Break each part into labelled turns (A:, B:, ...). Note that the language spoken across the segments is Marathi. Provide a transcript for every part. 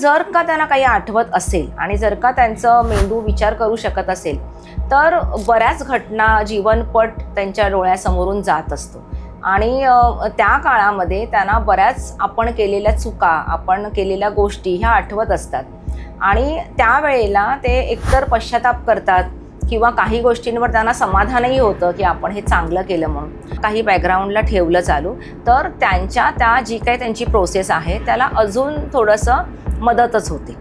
A: जर का त्यांना काही आठवत असेल आणि जर का त्यांचं मेंदू विचार करू शकत असेल तर बऱ्याच घटना जीवनपट त्यांच्या डोळ्यासमोरून जात असतो आणि त्या काळामध्ये त्यांना बऱ्याच आपण केलेल्या चुका, आपण केलेल्या गोष्टी ह्या आठवत असतात आणि त्यावेळेला ते एकतर पश्चाताप करतात किंवा काही गोष्टींवर त्यांना समाधानही होतं की आपण हे चांगलं केलं म्हणून. काही बॅकग्राऊंडला ठेवलं चालू तर त्या जी काही त्यांची प्रोसेस आहे त्याला अजून थोडंसं मदतच होते.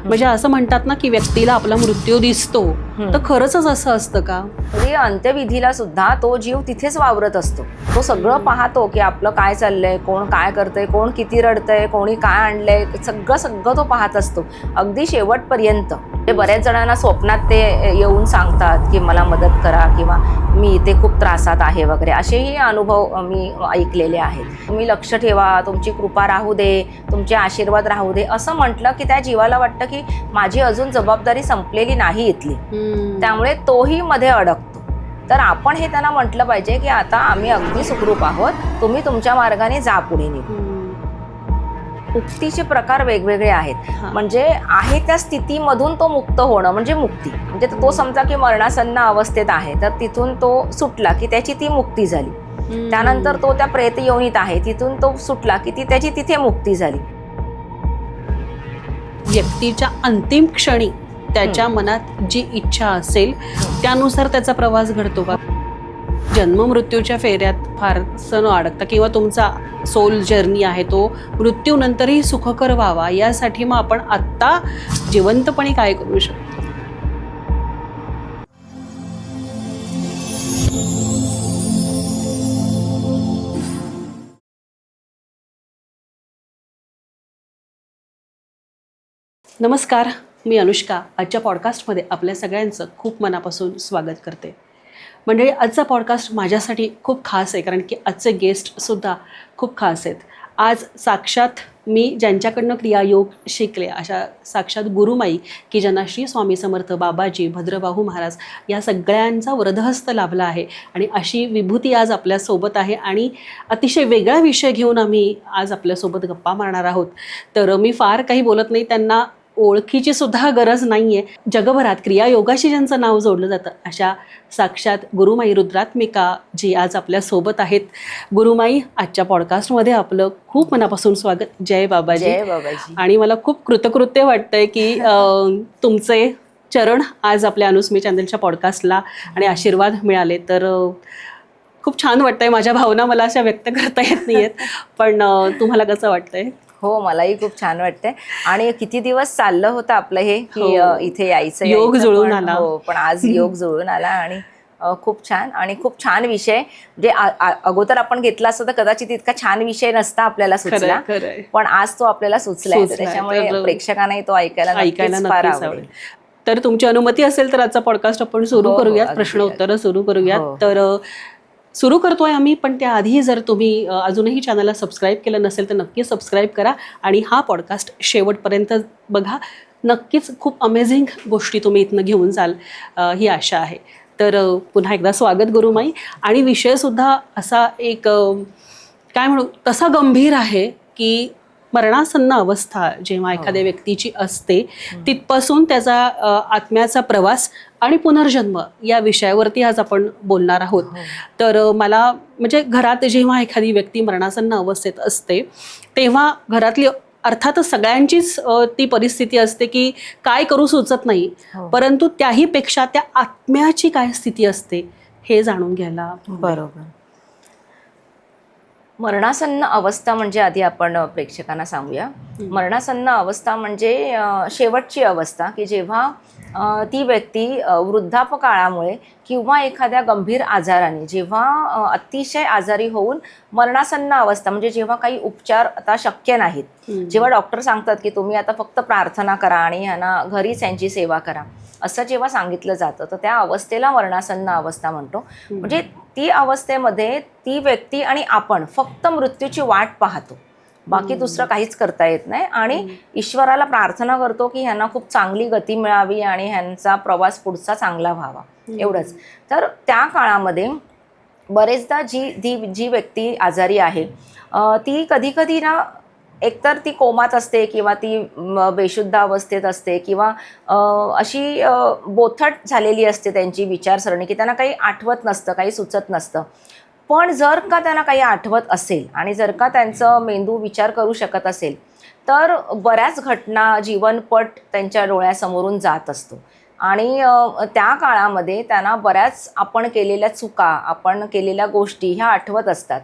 B: म्हणजे असं म्हणतात ना की व्यक्तीला आपला मृत्यू दिसतो, तर खरंच असं असतं का?
A: म्हणजे अंत्यविधीला सुद्धा तो जीव तिथेच वावरत असतो. तो सगळं पाहतो की आपलं काय चाललंय, कोण काय करतंय, कोण किती रडतंय, कोणी काय आणलंय, सगळं तो पाहत असतो अगदी शेवटपर्यंत. ते बऱ्याच जणांना स्वप्नात ते येऊन सांगतात की मला मदत करा किंवा मी इथे खूप त्रासात आहे वगैरे, असेही अनुभव मी ऐकलेले आहेत. तुम्ही लक्ष ठेवा, तुमची कृपा राहू दे, तुमचे आशीर्वाद राहू दे असं म्हटलं की त्या जीवाला वाटतं की माझी अजून जबाबदारी संपलेली नाही इथली, त्यामुळे तोही मध्ये अडकतो. तर आपण हे त्यांना म्हटलं पाहिजे की आता आम्ही अगदी सुखरूप आहोत, तुम्ही तुमच्या मार्गाने जा पुढे निघून. मुक्तीचे प्रकार वेगवेगळे आहेत. म्हणजे आहे त्या स्थितीमधून तो मुक्त होणं म्हणजे मुक्ती. म्हणजे तो समजा की मरणासन्न अवस्थेत आहे तर तिथून तो सुटला की त्याची ती मुक्ती झाली. त्यानंतर तो त्या प्रेत योनीत आहे, तिथून तो सुटला की त्याची तिथे मुक्ती झाली.
B: व्यक्तीच्या अंतिम क्षणी त्याच्या मनात जी इच्छा असेल त्यानुसार त्याचा प्रवास घडतो का? जन्ममृत्यूच्या फेऱ्यात फारसं न अडकता किंवा तुमचा सोल जर्नी आहे तो मृत्यूनंतरही सुखकर व्हावा, यासाठी मग आपण आत्ता जिवंतपणे काय करू शकतो? नमस्कार, मी अनुष्का. आजच्या पॉडकास्टमध्ये आपल्या सगळ्यांचं खूप मनापासून स्वागत करते. म्हणजे आजचा पॉडकास्ट माझ्यासाठी खूप खास आहे, कारण की आजचे गेस्टसुद्धा खूप खास आहेत. आज साक्षात मी ज्यांच्याकडनं क्रियायोग शिकले अशा साक्षात गुरुमाई, की ज्यांना श्री स्वामी समर्थ बाबाजी, भद्रबाहू महाराज या सगळ्यांचा वरदहस्त लाभला आहे. आणि अशी विभूती आज आपल्यासोबत आहे आणि अतिशय वेगळा विषय घेऊन आम्ही आज आपल्यासोबत गप्पा मारणार आहोत. तर मी फार काही बोलत नाही, त्यांना ओळखीची सुद्धा गरज नाही आहे. जगभरात क्रियायोगाशी ज्यांचं नाव जोडलं जातं अशा साक्षात गुरुमाई रुद्रात्मिका जी आज आपल्यासोबत आहेत. गुरुमाई, आजच्या पॉडकास्टमध्ये आपलं खूप मनापासून स्वागत. जय बाबाजी.
A: जय बाबाजी.
B: आणि मला खूप कृतकृत्य वाटतंय की तुमचे चरण आज आपल्या अनुस्मी चॅनलच्या पॉडकास्टला आणि आशीर्वाद मिळाले, तर खूप छान वाटतंय. माझ्या भावना मला अशा व्यक्त करता येत नाही आहेत, पण तुम्हाला कसं वाटतंय?
A: हो, मलाही खूप छान वाटतंय. आणि किती दिवस चाललं होतं आपलं हे की इथे यायचं,
B: योग जुळून आला.
A: हो, पण आज योग जुळून आला आणि खूप छान आणि खूप छान विषय. म्हणजे अगोदर आपण घेतला असता तर कदाचित इतका छान विषय नसता आपल्याला सुचला, पण आज तो आपल्याला सुचलाय, त्याच्यामुळे प्रेक्षकांनाही तो ऐकायला फार आवडेल.
B: तर तुमची अनुमती असेल तर आजचा पॉडकास्ट आपण सुरू करूयात, प्रश्न उत्तरं सुरू करूयात. तर सुरू करतोय आम्ही, पण त्याआधी जर तुम्ही अजूनही चॅनलला सबस्क्राईब केलं नसेल तर नक्की सबस्क्राईब करा आणि हा पॉडकास्ट शेवटपर्यंत बघा. नक्कीच खूप अमेझिंग गोष्टी तुम्ही इथनं घेऊन जाल ही आशा आहे. तर पुन्हा एकदा स्वागत गुरुमाई. आणि विषयसुद्धा असा एक काय म्हणू तसा गंभीर आहे की मरणासन्न अवस्था जेव्हा एखाद्या व्यक्तीची असते तिथपासून त्याचा आत्म्याचा प्रवास आणि पुनर्जन्म या विषयावरती आज आपण बोलणार आहोत. तर मला म्हणजे घरात जेव्हा एखादी व्यक्ती मरणासन्न अवस्थेत असते तेव्हा घरातली अर्थातच सगळ्यांचीच ती परिस्थिती असते की काय करू सुचत नाही, परंतु त्याही पेक्षा त्या आत्म्याची काय स्थिती असते हे जाणून घ्यायला.
A: बरोबर. मरणासन्न अवस्था म्हणजे आधी आपण प्रेक्षकांना सांगूया. मरणासन्न अवस्था म्हणजे शेवटची अवस्था की जेव्हा ती व्यक्ती वृद्धापकाळामुळे किंवा एखाद्या गंभीर आजाराने जेव्हा अतिशय आजारी होऊन मरणासन्न अवस्था म्हणजे जेव्हा काही उपचार आता शक्य नाहीत, जेव्हा डॉक्टर सांगतात की तुम्ही आता फक्त प्रार्थना करा आणि ह्यांना घरीच यांची सेवा करा असं जेव्हा सांगितलं जातं तर त्या अवस्थेला मरणासन्न अवस्था म्हणतो. म्हणजे ती अवस्थेमध्ये ती व्यक्ती आणि आपण फक्त मृत्यूची वाट पाहतो, बाकी दुसरं काहीच करता येत नाही आणि ईश्वराला प्रार्थना करतो की ह्यांना खूप चांगली गती मिळावी आणि ह्यांचा प्रवास पुढचा चांगला व्हावा, एवढंच. तर त्या काळामध्ये बरेचदा जी व्यक्ती आजारी आहे ती कधी कधी ना एकतर ती कोमात असते किंवा ती बेशुद्ध अवस्थेत असते किंवा अशी बोथट झालेली असते त्यांची विचारसरणी की त्यांना काही आठवत नसतं, काही सुचत नसतं. पण जर का त्यांना काही आठवत असेल आणि जर का त्यांचं मेंदू विचार करू शकत असेल तर बऱ्याच घटना, जीवनपट त्यांच्या डोळ्यासमोरून जात असतो. आणि त्या काळामध्ये त्यांना बऱ्याच आपण केलेल्या चुका, आपण केलेल्या गोष्टी ह्या आठवत असतात.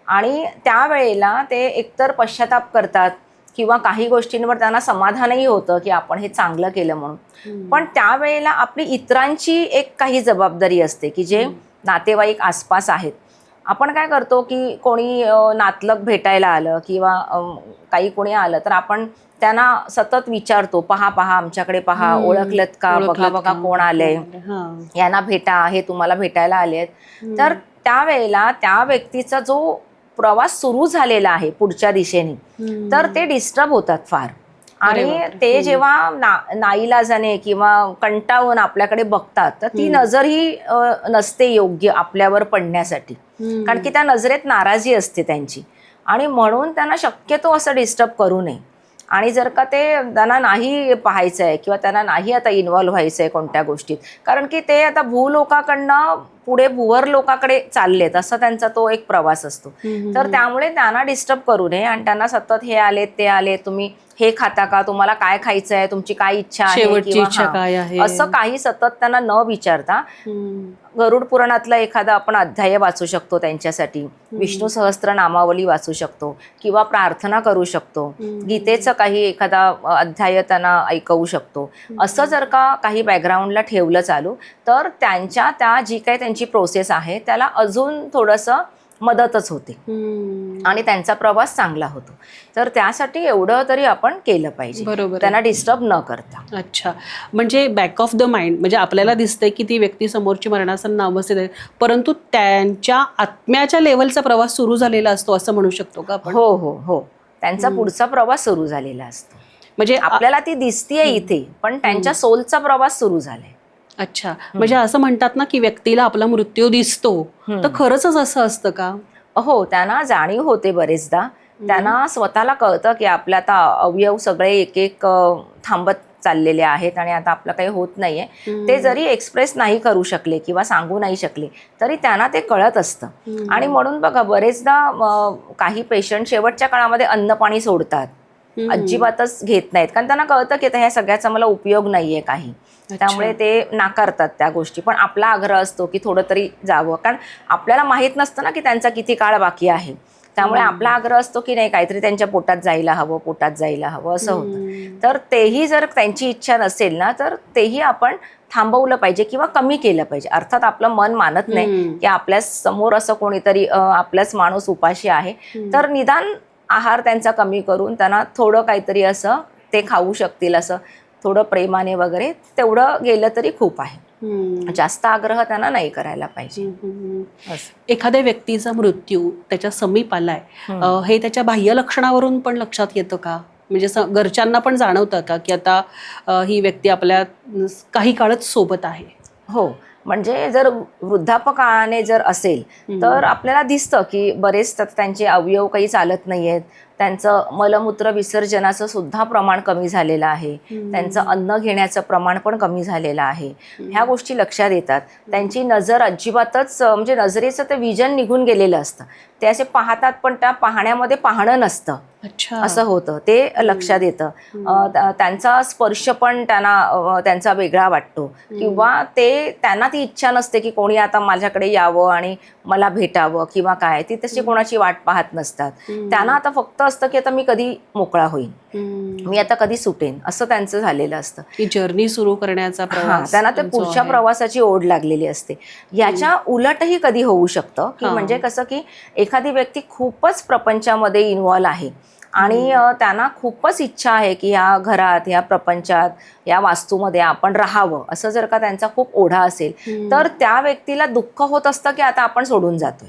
A: आणि त्यावेळेला ते एकतर पश्चाताप करतात किंवा काही गोष्टींवर त्यांना समाधानही होतं की आपण हे चांगलं केलं म्हणून. पण त्यावेळेला आपली इतरांची एक काही जबाबदारी असते की जे नातेवाईक आसपास आहेत. आपण काय करतो की कोणी नातलग भेटायला आलं किंवा काही कोणी आलं तर आपण त्यांना सतत विचारतो, पहा पहा आमच्याकडे पहा, ओळखलत का, बघा बघा कोण आलंय, यांना भेटा, हे तुम्हाला भेटायला आले आहेत. तर त्यावेळेला त्या व्यक्तीचा जो प्रवास सुरू झालेला आहे पुढच्या दिशेने तर ते डिस्टर्ब होतात फार. आणि ते जेव्हा नाईलाजाने किंवा कंटाळून आपल्याकडे बघतात तर ती नजर ही नसते योग्य आपल्यावर पडण्यासाठी, कारण की त्या नजरेत नाराजी असते त्यांची. आणि म्हणून त्यांना शक्यतो असं डिस्टर्ब करू नये. आणि जर का ते त्यांना नाही पाहायचं आहे किंवा त्यांना नाही आता इन्व्हॉल्व्ह व्हायचं आहे कोणत्या गोष्टीत, कारण की ते आता भूलोकाकडनं पुढे भुवर लोकाकडे चाललेत असा त्यांचा तो एक प्रवास असतो. तर त्यामुळे त्यांना डिस्टर्ब करू नये आणि त्यांना सतत हे आले ते आले, तुम्ही हे खाता का, तुम्हाला काय खायचं आहे, तुमची काय इच्छा आहे किंवा असं काही सतत त्यांना न विचारता गरुड पुराणातला एखादा आपण अध्याय वाचू शकतो त्यांच्यासाठी, विष्णू सहस्त्र नामावली वाचू शकतो किंवा प्रार्थना करू शकतो, गीतेचं काही एखादा अध्याय त्यांना ऐकवू शकतो. असं जर का काही बॅकग्राऊंडला ठेवलं चालू तर त्यांच्या त्या जी काही त्यांची प्रोसेस आहे त्याला अजून थोडंसं मदतच होते आणि त्यांचा प्रवास चांगला होतो. तर त्यासाठी एवढं तरी आपण केलं पाहिजे, बरोबर, त्यांना डिस्टर्ब न करता.
B: अच्छा, म्हणजे बॅक ऑफ द माइंड, म्हणजे आपल्याला दिसतंय की ती व्यक्ती समोरची मरणासन्न अवस्थेत आहे, परंतु त्यांच्या आत्म्याच्या लेवलचा प्रवास सुरू झालेला असतो असं म्हणू शकतो का आपण?
A: हो हो हो, त्यांचा पुढचा प्रवास सुरू झालेला असतो. म्हणजे आपल्याला ती दिसतीये इथे पण त्यांच्या सोलचा प्रवास सुरू झालाय.
B: अच्छा, म्हणजे असं म्हणतात ना की व्यक्तीला आपला मृत्यू दिसतो, तर खरंच असं असतं का?
A: हो, त्यांना जाणीव होते बरेचदा. त्यांना स्वतःला कळतं की आपल्या आता अवयव सगळे एक एक थांबत चाललेले आहेत आणि आता आपलं काही होत नाहीये. ते जरी एक्सप्रेस नाही करू शकले किंवा सांगू नाही शकले तरी त्यांना ते कळत असतं. आणि म्हणून बघा बरेचदा काही पेशंट शेवटच्या काळामध्ये अन्न पाणी सोडतात, अजिबातच घेत नाहीत, कारण त्यांना कळतं की ह्या सगळ्याचा मला उपयोग नाहीये काही. त्यामुळे ते नाकारतात त्या गोष्टी. पण आपला आग्रह असतो की थोडं तरी जावं, कारण आपल्याला माहीत नसतं ना की त्यांचा किती काळ बाकी आहे. त्यामुळे आपला आग्रह असतो की नाही काहीतरी त्यांच्या पोटात जायला हवं, पोटात जायला हवं असं होतं. तर तेही जर त्यांची इच्छा नसेल ना तर तेही आपण थांबवलं पाहिजे किंवा कमी केलं पाहिजे. अर्थात आपलं मन मानत नाही की आपल्या समोर असं कोणीतरी आपलाच माणूस उपाशी आहे, तर निदान आहार त्यांचा कमी करून त्यांना थोडं काहीतरी असं ते खाऊ शकतील असं थोडं प्रेमाने वगैरे तेवढं गेलं तरी खूप आहे. जास्त आग्रह त्यांना नाही करायला पाहिजे.
B: एखाद्या व्यक्तीचा मृत्यू त्याच्या समीप आलाय हे त्याच्या बाह्य लक्षणावरून पण लक्षात येतं का? म्हणजे घरच्यांना पण जाणवतं का की आता ही व्यक्ती आपल्या काही काळच सोबत आहे?
A: हो, म्हणजे जर वृद्धापकाळाने जर असेल तर आपल्याला दिसतं की बरेच त्यांचे अवयव काही चालत नाही आहेत, त्यांचं मलमूत्र विसर्जनाचं सुद्धा प्रमाण कमी झालेलं आहे, त्यांचं अन्न घेण्याचं प्रमाण पण कमी झालेलं आहे. ह्या गोष्टी लक्षात येतात. त्यांची नजर अजिबातच म्हणजे नजरेचं ते विजन निघून गेलेलं असतं. ते असे पाहतात पण त्या पाहण्यामध्ये पाहणं नसतं.
B: अच्छा,
A: असं होतं, ते लक्षात येतं. त्यांचा स्पर्श पण त्यांना त्यांचा वेगळा वाटतो किंवा ते त्यांना ती इच्छा नसते की कोणी आता माझ्याकडे यावं आणि मला भेटावं किंवा काय, ती तशी कोणाची वाट पाहत नसतात. त्यांना आता फक्त असतं की आता मी कधी मोकळा होईन, मी आता कधी सुटेन, असं त्यांचं झालेलं असतं.
B: ही जर्नी सुरू करण्याचा प्रवास,
A: त्यांना ते पुढच्या प्रवासाची ओढ लागलेली असते. याच्या उलटही कधी होऊ शकतं की म्हणजे कसं की एखादी व्यक्ती खूपच प्रपंचामध्ये इन्व्हॉल्व आहे आणि त्यांना खूपच इच्छा आहे की ह्या घरात, ह्या प्रपंचात, या वास्तूमध्ये आपण राहावं, असं जर का त्यांचा खूप ओढा असेल तर त्या व्यक्तीला दुःख होत असतं की आता आपण सोडून जातोय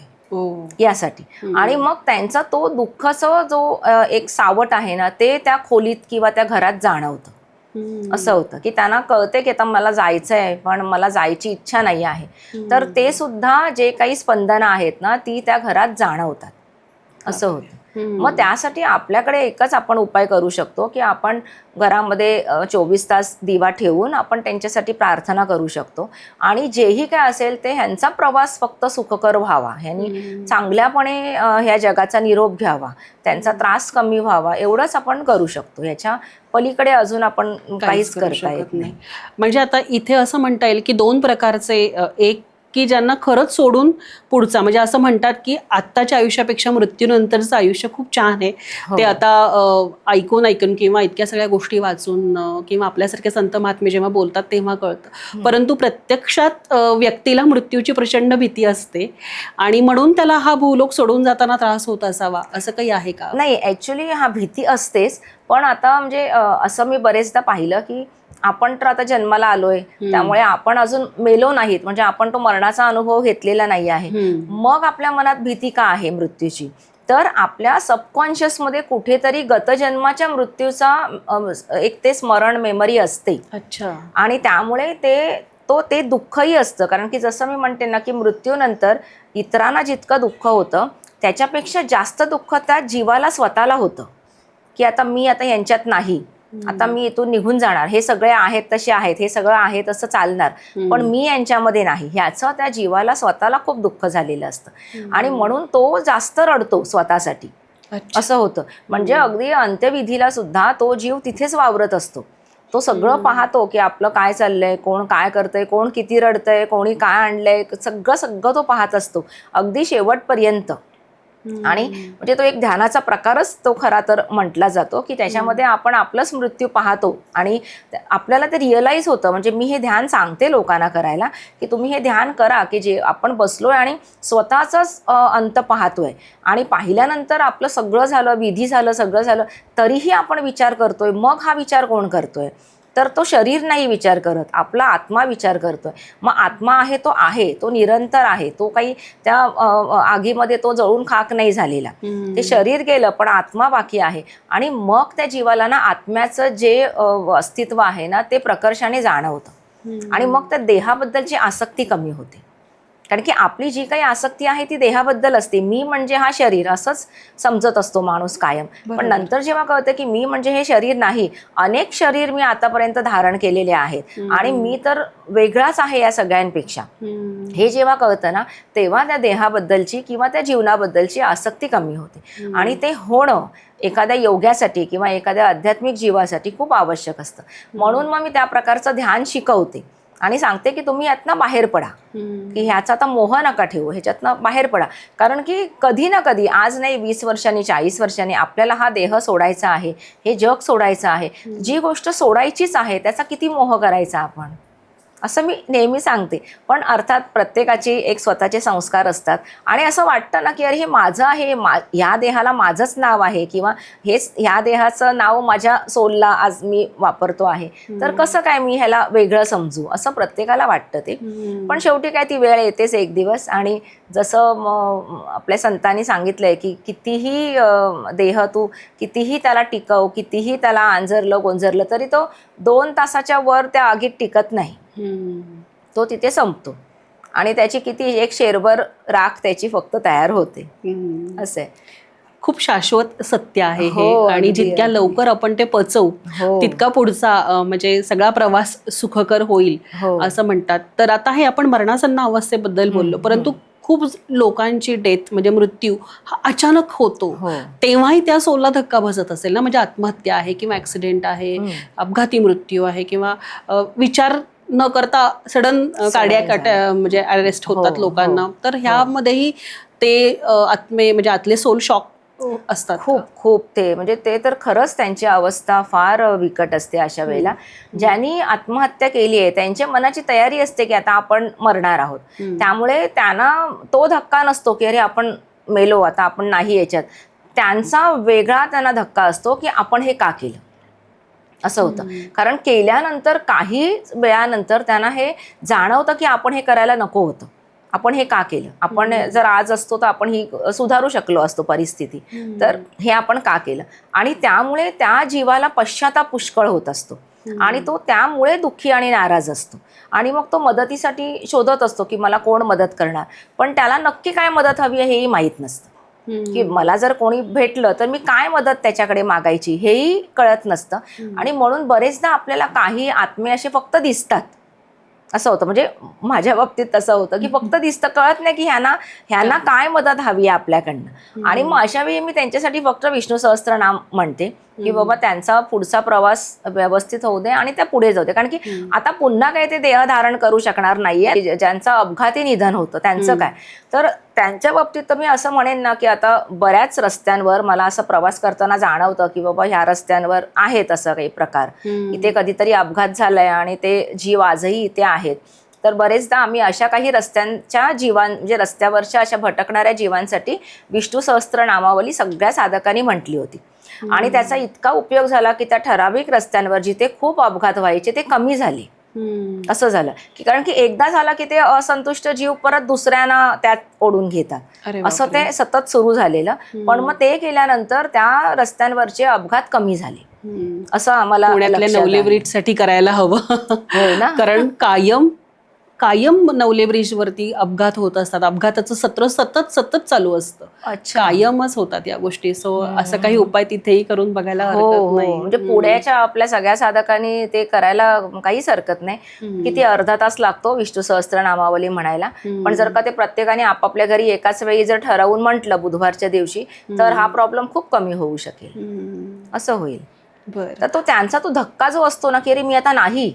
A: यासाठी. आणि मग त्यांचा तो दुःखाचा जो एक सावट आहे ना ते त्या खोलीत किंवा त्या घरात जाणवतं. असं होतं की त्यांना कळते की आता मला जायचं आहे पण मला जायची इच्छा नाही आहे, तर ते सुद्धा जे काही स्पंदनं आहेत ना ती त्या घरात जाणवतात. असं होतं. मग त्यासाठी आपल्याकडे एकच आपण उपाय करू शकतो की आपण घरामध्ये 24 तास दिवा ठेवून आपण त्यांच्यासाठी प्रार्थना करू शकतो आणि जेही काय असेल ते ह्यांचा प्रवास फक्त सुखकर व्हावा, ह्यांनी चांगल्यापणे ह्या जगाचा निरोप घ्यावा, त्यांचा त्रास कमी व्हावा, एवढंच आपण करू शकतो. ह्याच्या पलीकडे अजून आपण काहीच करता येत नाही.
B: म्हणजे आता इथे असं म्हणता येईल की दोन प्रकारचे, एक की ज्यांना खरंच सोडून पुढचा, म्हणजे असं म्हणतात की आत्ताच्या आयुष्यापेक्षा मृत्यूनंतरचं आयुष्य खूप छान आहे. ते आता ऐकून किंवा इतक्या सगळ्या गोष्टी वाचून किंवा आपल्यासारखे संत महात्मे जेव्हा बोलतात तेव्हा कळतं. परंतु प्रत्यक्षात व्यक्तीला मृत्यूची प्रचंड भीती असते आणि म्हणून त्याला हा भूलोक सोडून जाताना त्रास होत असावा, असं काही आहे का?
A: नाही, ऍक्च्युली हा भीती असतेच. पण आता म्हणजे असं मी बरेचदा पाहिलं की आपण तर आता जन्माला आलोय, त्यामुळे आपण अजून मेलो नाहीत, म्हणजे आपण तो मरणाचा अनुभव घेतलेला नाही आहे. मग आपल्या मनात भीती का आहे मृत्यूची? तर आपल्या सबकॉन्शियसमध्ये कुठेतरी गतजन्माच्या मृत्यूचा एक ते स्मरण, मेमरी असते.
B: अच्छा.
A: आणि त्यामुळे ते दुःखही असतं. कारण की जसं मी म्हणते ना की मृत्यूनंतर इतरांना जितकं दुःख होतं त्याच्यापेक्षा जास्त दुःख त्या जीवाला स्वतःला होतं की आता मी आता यांच्यात नाही, आता मी इथून निघून जाणार, हे सगळे आहेत तसे आहेत, हे सगळं आहे तसं चालणार, पण मी यांच्यामध्ये नाही, ह्याचं त्या जीवाला स्वतःला खूप दुःख झालेलं असतं आणि म्हणून तो जास्त रडतो स्वतःसाठी. असं होतं. म्हणजे अगदी अंत्यविधीला सुद्धा तो जीव तिथेच वावरत असतो. तो सगळं पाहतो की आपलं काय चाललंय, कोण काय करतंय, कोण किती रडतंय, कोणी काय आणलंय, सगळं तो पाहत असतो अगदी शेवटपर्यंत. आणि म्हणजे तो एक ध्यानाचा प्रकारच तो खरा तर म्हटला जातो की त्याच्यामध्ये आपण आपलंच मृत्यू पाहतो आणि आपल्याला ते रिअलाइज होतं. म्हणजे मी हे ध्यान सांगते लोकांना करायला की तुम्ही हे ध्यान करा की जे आपण बसलोय आणि स्वतःचाच अंत पाहतोय आणि पाहिल्यानंतर आपलं सगळं झालं, विधी झालं, सगळं झालं, तरीही आपण विचार करतोय. मग हा विचार कोण करतोय? तर तो शरीर नाही विचार करत, आपला आत्मा विचार करतोय. मग आत्मा आहे, तो निरंतर आहे, तो काही त्या आगीमध्ये तो जळून खाक नाही झालेला. ते शरीर गेलं पण आत्मा बाकी आहे आणि मग त्या जीवाला ना आत्म्याचं जे अस्तित्व आहे ना ते प्रकर्षाने जाणवतं आणि मग त्या देहाबद्दलची आसक्ती कमी होते. कारण की आपली जी काही आसक्ती आहे ती देहाबद्दल असते. मी म्हणजे हा शरीर असंच समजत असतो माणूस कायम. पण नंतर जेव्हा कळतं की मी म्हणजे हे शरीर नाही, अनेक शरीर मी आतापर्यंत धारण केलेले आहेत आणि मी तर वेगळाच आहे या सगळ्यांपेक्षा, हे जेव्हा कळतं ना तेव्हा त्या देहाबद्दलची किंवा त्या जीवनाबद्दलची आसक्ती कमी होते आणि ते होणं एखाद्या योग्यासाठी किंवा एखाद्या आध्यात्मिक जीवासाठी खूप आवश्यक असतं. म्हणून मग मी त्या प्रकारचं ध्यान शिकवते आणि सांगते की तुम्ही यातनं बाहेर पडा, की ह्याचा आता मोह नका ठेवू, ह्याच्यातनं बाहेर पडा. कारण की कधी ना कधी, आज नाही 20 वर्षांनी 40 वर्षांनी आपल्याला हा देह सोडायचा आहे, हे जग सोडायचं आहे. जी गोष्ट सोडायचीच आहे त्याचा किती मोह करायचा आपण, असं मी नेहमी सांगते. पण अर्थात प्रत्येकाची एक स्वतःचे संस्कार असतात आणि असं वाटतं ना की अरे हे माझं आहे, ह्या देहाला माझंच नाव आहे किंवा हेच ह्या देहाचं नाव माझ्या सोलला आज मी वापरतो आहे, तर कसं काय मी ह्याला वेगळं समजू, असं प्रत्येकाला वाटतं ते. पण शेवटी काय ती वेळ येतेच एक दिवस आणि जसं आपल्या संतांनी सांगितलंय की कितीही देह तू कितीही त्याला टिकव, कितीही त्याला आंजरलं गोंजरलं तरी तो 2 तासाच्या वर त्या आगीत टिकत नाही, तो तिथे संपतो आणि त्याची किती एक शेरभर राख त्याची फक्त तयार होते. असं आहे.
B: खूप शाश्वत सत्य आहे हे आणि जितक्या लवकर आपण ते पचवू तितका पुढचा म्हणजे सगळा प्रवास सुखकर होईल असं म्हणतात. तर आता हे आपण मरणासन्न अवस्थेबद्दल बोललो, परंतु खूप लोकांची डेथ म्हणजे मृत्यू हा अचानक होतो, तेव्हाही त्या सोलला धक्का बसत असेल ना. म्हणजे आत्महत्या आहे किंवा ऍक्सिडेंट आहे, अपघाती मृत्यू आहे किंवा विचार न करता सडन कार्डियक म्हणजे अरेस्ट होतात लोकांना, तर ह्यामध्येही ते आत्मे म्हणजे आतले सोल शॉक असतात.
A: खूप ते म्हणजे ते तर खरंच त्यांची अवस्था फार विकट असते अशा वेळेला. ज्यांनी आत्महत्या केली आहे त्यांच्या मनाची तयारी असते की आता आपण मरणार आहोत, त्यामुळे त्यांना तो धक्का नसतो की अरे आपण मेलो, आता आपण नाही याच्यात. त्यांचा वेगळा त्यांना धक्का असतो की आपण हे का केलं, असं होतं. कारण केल्यानंतर काही वेळानंतर त्यांना हे जाणवतं की आपण हे करायला नको होतं, आपण हे का केलं, आपण जर आज असतो तर आपण ही सुधारू शकलो असतो परिस्थिती, तर हे आपण का केलं. आणि त्यामुळे त्या जीवाला पश्चाताप पुष्कळ होत असतो आणि तो त्यामुळे दुःखी आणि नाराज असतो आणि मग तो मदतीसाठी शोधत असतो की मला कोण मदत करणार, पण त्याला नक्की काय मदत हवी आहे हेही माहीत नसतं. की मला जर कोणी भेटलं तर मी काय मदत त्याच्याकडे मागायची हेही कळत नसतं. आणि म्हणून बरेचदा आपल्याला काही आत्मे असे फक्त दिसतात असं होतं. म्हणजे माझ्या बाबतीत तसं होतं की फक्त दिसतं, कळत नाही की ह्यांना काय मदत हवी आहे आपल्याकडनं. आणि मग अशा वेळी मी त्यांच्यासाठी फक्त विष्णू सहस्त्रनाम म्हणते की बाबा त्यांचा पुढचा प्रवास व्यवस्थित होऊ दे आणि त्या पुढे जाऊ दे. कारण की आता पुन्हा काही ते देह धारण करू शकणार नाहीये. ज्यांचं अपघाती निधन होतं त्यांचं काय, तर त्यांच्या बाबतीत तर मी असं म्हणेन ना की आता बऱ्याच रस्त्यांवर मला असं प्रवास करताना जाणवतं की बाबा ह्या रस्त्यांवर आहेत असं काही प्रकार, इथे कधीतरी अपघात झालाय आणि ते जीव आजही इथे आहेत. तर बरेचदा आम्ही अशा काही रस्त्यांच्या म्हणजे रस्त्यावरच्या अशा भटकणाऱ्या जीवांसाठी विष्णू सहस्त्र नामावली सगळ्या साधकांनी म्हटली होती. आणि त्याचा इतका उपयोग झाला की त्या ठराविक रस्त्यांवर जिथे खूप अपघात व्हायचे ते कमी झाले. असं झालं की कारण की एकदा झाला की ते असंतुष्ट जीव परत दुसऱ्यांना त्यात ओढून घेतात, असं ते सतत सुरू झालेलं. पण मग ते केल्यानंतर त्या रस्त्यांवरचे अपघात कमी झाले असं आम्हाला
B: पुण्यातल्या नवले ब्रिजसाठी करायला हवं.
A: हो ना.
B: कारण कायम नवले ब्रिज वरती अपघात होत असतात. अपघाताचं सत्र सतत चालू असतं. कायमच होतात या गोष्टी. सो असं काही उपाय तिथेही करून बघायला हरकत नाही.
A: म्हणजे पुण्याच्या आपल्या सगळ्या साधकांनी ते करायला काहीच हरकत नाही. किती अर्धा तास लागतो विष्णू सहस्त्र नामावली म्हणायला. पण जर का ते प्रत्येकाने आपापल्या घरी एकाच वेळी जर ठरवून म्हटलं बुधवारच्या दिवशी तर हा प्रॉब्लेम खूप कमी होऊ शकेल, असं होईल. तर तो त्यांचा तो धक्का जो असतो ना की अरे मी आता नाही,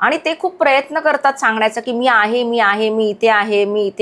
A: आणि ते खूप प्रयत्न करतात सांगण्याचा की मी आहे, मी इथे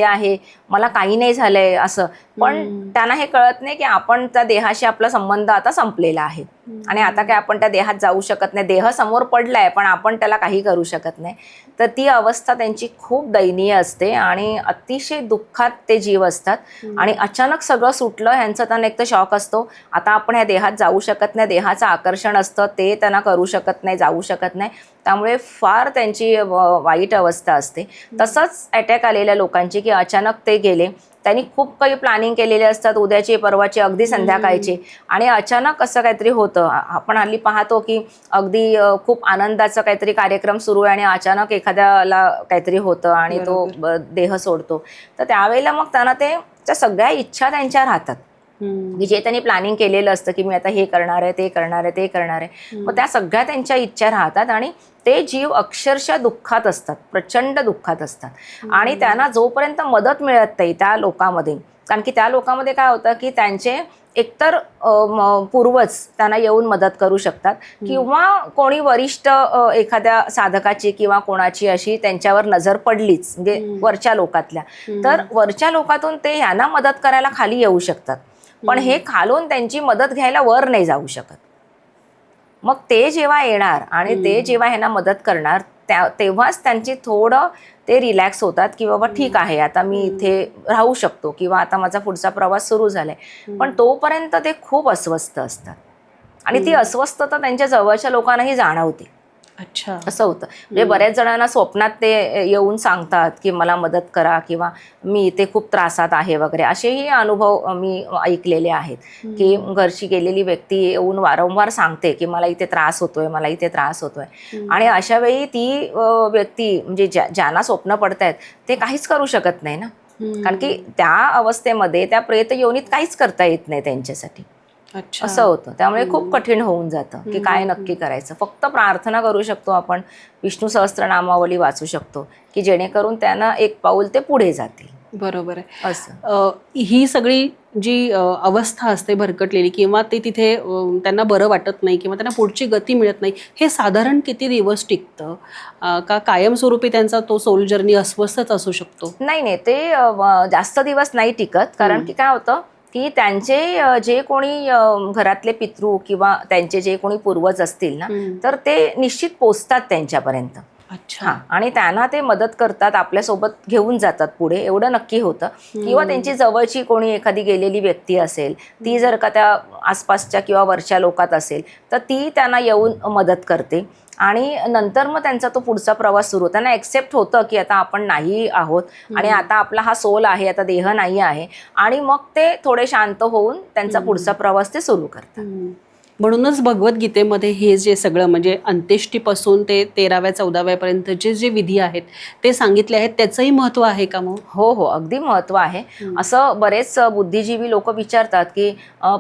A: आहे, मला काही नाही झालंय असं. पण त्यांना हे कळत नाही की आपण त्या देहाशी आपला संबंध आता संपलेला आहे आणि आता काय आपण त्या देहात जाऊ शकत नाही. देह समोर पडलाय पण आपण त्याला काही करू शकत नाही. तर ती अवस्था त्यांची खूप दयनीय असते आणि अतिशय दुःखात ते जीव असतात. आणि अचानक सगळं सुटलं ह्यांचं, त्यांना एक तर शॉक असतो, आता आपण ह्या देहात जाऊ शकत नाही, देहाचं आकर्षण असतं ते त्यांना करू शकत नाही, जाऊ शकत नाही. त्यामुळे फार त्यांची वाईट अवस्था असते. तसंच अटॅक आलेल्या लोकांची की अचानक ते गेले, त्यांनी खूप काही प्लॅनिंग केलेले असतात, उद्याचे परवाचे अगदी संध्याकाळचे, आणि अचानक असं काहीतरी होतं. आपण हल्ली पाहतो की अगदी खूप आनंदाचा काहीतरी कार्यक्रम सुरू आहे आणि अचानक एखाद्याला काहीतरी होतं आणि तो देह सोडतो. तर त्यावेळेला मग त्यांना त्या सगळ्या इच्छा त्यांच्या राहतात की जे त्यांनी प्लॅनिंग केलेलं असतं की मी आता हे करणार आहे, ते करणार आहे, मग त्या सगळ्या त्यांच्या इच्छा राहतात आणि ते जीव अक्षरशः दुःखात असतात, प्रचंड दुःखात असतात. आणि त्यांना जोपर्यंत मदत मिळत नाही त्या लोकांमध्ये, कारण की त्या लोकांमध्ये काय होतं की त्यांचे एकतर पूर्वज त्यांना येऊन मदत करू शकतात किंवा कोणी वरिष्ठ एखाद्या साधकाची किंवा कोणाची अशी त्यांच्यावर नजर पडलीच म्हणजे वरच्या लोकातल्या, तर वरच्या लोकातून ते ह्यांना मदत करायला खाली येऊ शकतात. पण हे खालून त्यांची मदत घ्यायला वर नाही जाऊ शकत. मग ते जेव्हा येणार आणि ते जेव्हा ह्यांना मदत करणार तेव्हाच त्यांची थोडं ते रिलॅक्स होतात की बाबा ठीक आहे आता मी इथे राहू शकतो किंवा आता माझा पुढचा प्रवास सुरू झालाय. पण तोपर्यंत ते खूप अस्वस्थ असतात आणि ती अस्वस्थता त्यांच्या जवळच्या लोकांनाही जाणवते.
B: अच्छा,
A: असं होतं. म्हणजे बऱ्याच जणांना स्वप्नात ते येऊन सांगतात की मला मदत करा किंवा मी इथे खूप त्रासात आहे वगैरे, असेही अनुभव मी ऐकलेले आहेत की घरची गेलेली व्यक्ती येऊन वारंवार सांगते की मला इथे त्रास होतोय. आणि अशा वेळी ती व्यक्ती म्हणजे ज्यांना स्वप्न पडतायत ते काहीच करू शकत नाही ना, कारण की त्या अवस्थेमध्ये त्या प्रेत योनीत काहीच करता येत नाही त्यांच्यासाठी. असं होतं. त्यामुळे खूप कठीण होऊन जातं की काय नक्की करायचं. फक्त प्रार्थना करू शकतो आपण, विष्णू सहस्त्रनामावली वाचू शकतो की जेणेकरून त्यांना एक पाऊल ते पुढे जातील.
B: बरोबर आहे.
A: असं
B: ही सगळी जी अवस्था असते भरकटलेली किंवा ते तिथे त्यांना बरं वाटत नाही किंवा त्यांना पुढची गती मिळत नाही, हे साधारण किती दिवस टिकतं? का कायमस्वरूपी त्यांचा तो सोल जर्नी अस्वस्थच असू शकतो?
A: नाही, ते जास्त दिवस नाही टिकत. कारण की काय होतं की त्यांचे जे कोणी घरातले पितृ किंवा त्यांचे जे कोणी पूर्वज असतील ना, तर ते निश्चित पोचतात त्यांच्यापर्यंत.
B: अच्छा.
A: आणि त्यांना ते मदत करतात, आपल्यासोबत घेऊन जातात पुढे, एवढं नक्की होतं. किंवा त्यांची जवळची कोणी एखादी गेलेली व्यक्ती असेल, ती जर का त्या आसपासच्या किंवा वरच्या लोकात असेल तर ती त्यांना येऊन मदत करते. आणि नंतर मग त्यांचा तो पुढचा प्रवास सुरू होतो. त्यांना एक्सेप्ट होतं की आता आपण नाही आहोत आणि आता आपला हा सोल आहे, आता देह नाही आहे, आणि मग ते थोडे शांत होऊन त्यांचा पुढचा प्रवास ते सुरू करतात.
B: म्हणूनच भगवद्गीतेमध्ये हे जे सगळं म्हणजे अंत्येष्टीपासून ते 13व्या 14व्यापर्यंतचे जे विधी आहेत ते सांगितले आहेत, त्याचंही महत्त्व आहे का मग?
A: हो हो, अगदी महत्त्व आहे. असं बरेच बुद्धिजीवी लोक विचारतात की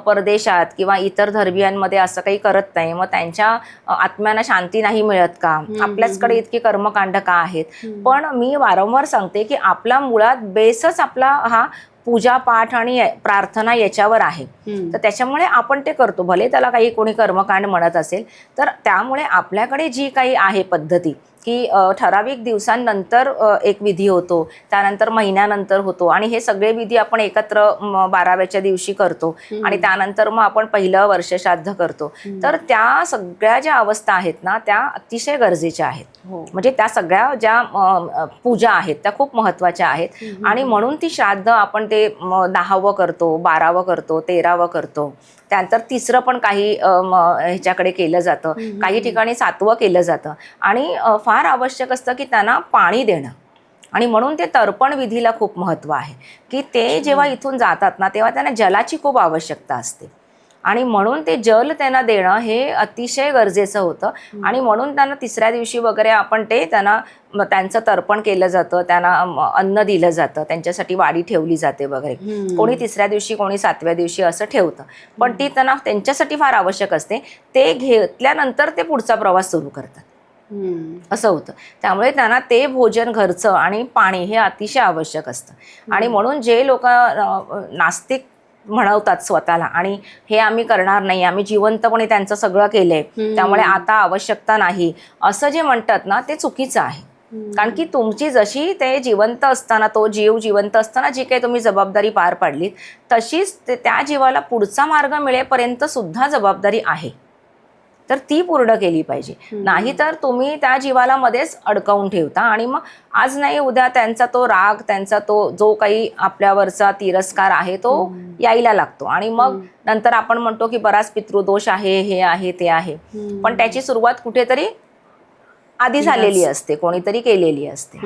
A: परदेशात किंवा इतर धर्मियांमध्ये असं काही करत नाही, मग त्यांच्या आत्म्यांना शांती नाही मिळत का, आपल्याचकडे इतकी कर्मकांड का आहेत. पण मी वारंवार सांगते की आपला मुळात बेसच आपला हा पूजा पाठ आणि प्रार्थना याच्यावर आहे. तर त्याच्यामुळे आपण ते करतो, भले त्याला काही कोणी कर्मकांड म्हणत असेल. तर त्यामुळे आपल्याकडे जी काही आहे पद्धती की ठराविक दिवसांनंतर एक विधी होतो, त्यानंतर महिन्यानंतर होतो आणि हे सगळे विधी आपण एकत्र 12व्याच्या दिवशी करतो आणि त्यानंतर मग आपण पहिलं वर्ष श्राद्ध करतो. तर त्या सगळ्या ज्या अवस्था आहेत ना त्या अतिशय गरजेच्या आहेत. म्हणजे त्या सगळ्या ज्या पूजा आहेत त्या खूप महत्त्वाच्या आहेत आणि म्हणून ती श्राद्ध आपण ते 10वं करतो, 12वं करतो, 13वं करतो. त्यानंतर 3रं पण काही ह्याच्याकडे केलं जातं, काही ठिकाणी 7वं केलं जातं आणि फार आवश्यक असतं की त्यांना पाणी देणं. आणि म्हणून ते तर्पण विधीला खूप महत्त्व आहे की ते जेव्हा इथून जातात ना तेव्हा त्यांना जलाची खूप आवश्यकता असते आणि म्हणून ते जल त्यांना देणं हे अतिशय गरजेचं होतं. आणि म्हणून त्यांना 3ऱ्या दिवशी वगैरे आपण ते त्यांना त्यांचं तर्पण केलं जातं, त्यांना अन्न दिलं जातं, त्यांच्यासाठी वाडी ठेवली जाते वगैरे. कोणी 3ऱ्या दिवशी कोणी 7व्या दिवशी असं ठेवतं, पण ती त्यांना त्यांच्यासाठी फार आवश्यक असते. ते घेतल्यानंतर ते पुढचा प्रवास सुरू करतात असं होतं. त्यामुळे त्यांना ते भोजन घरचं आणि पाणी हे अतिशय आवश्यक असतं. आणि म्हणून जे लोक नास्तिक म्हणवतात स्वतःला आणि हे आम्ही करणार नाही, आम्ही जिवंतपणे त्यांचं सगळं केलंय त्यामुळे आता आवश्यकता नाही, असं जे म्हणतात ना ते चुकीचं आहे. कारण की तुमची जशी ते जिवंत असताना, तो जीव जिवंत असताना जी काही तुम्ही जबाबदारी पार पाडली तशीच त्या जीवाला पुढचा मार्ग मिळेपर्यंत सुद्धा जबाबदारी आहे, तर ती पूर्ण केली पाहिजे. नाहीतर तुम्ही त्या जीवाला मध्येच अडकवून ठेवता आणि मग आज नाही उद्या त्यांचा तो राग, त्यांचा तो जो काही आपल्यावरचा तिरस्कार आहे तो यायला लागतो आणि मग नंतर आपण म्हणतो की बराच पितृदोष आहे, हे आहे ते आहे. पण त्याची सुरुवात कुठेतरी आधी झालेली असते, कोणीतरी केलेली असते,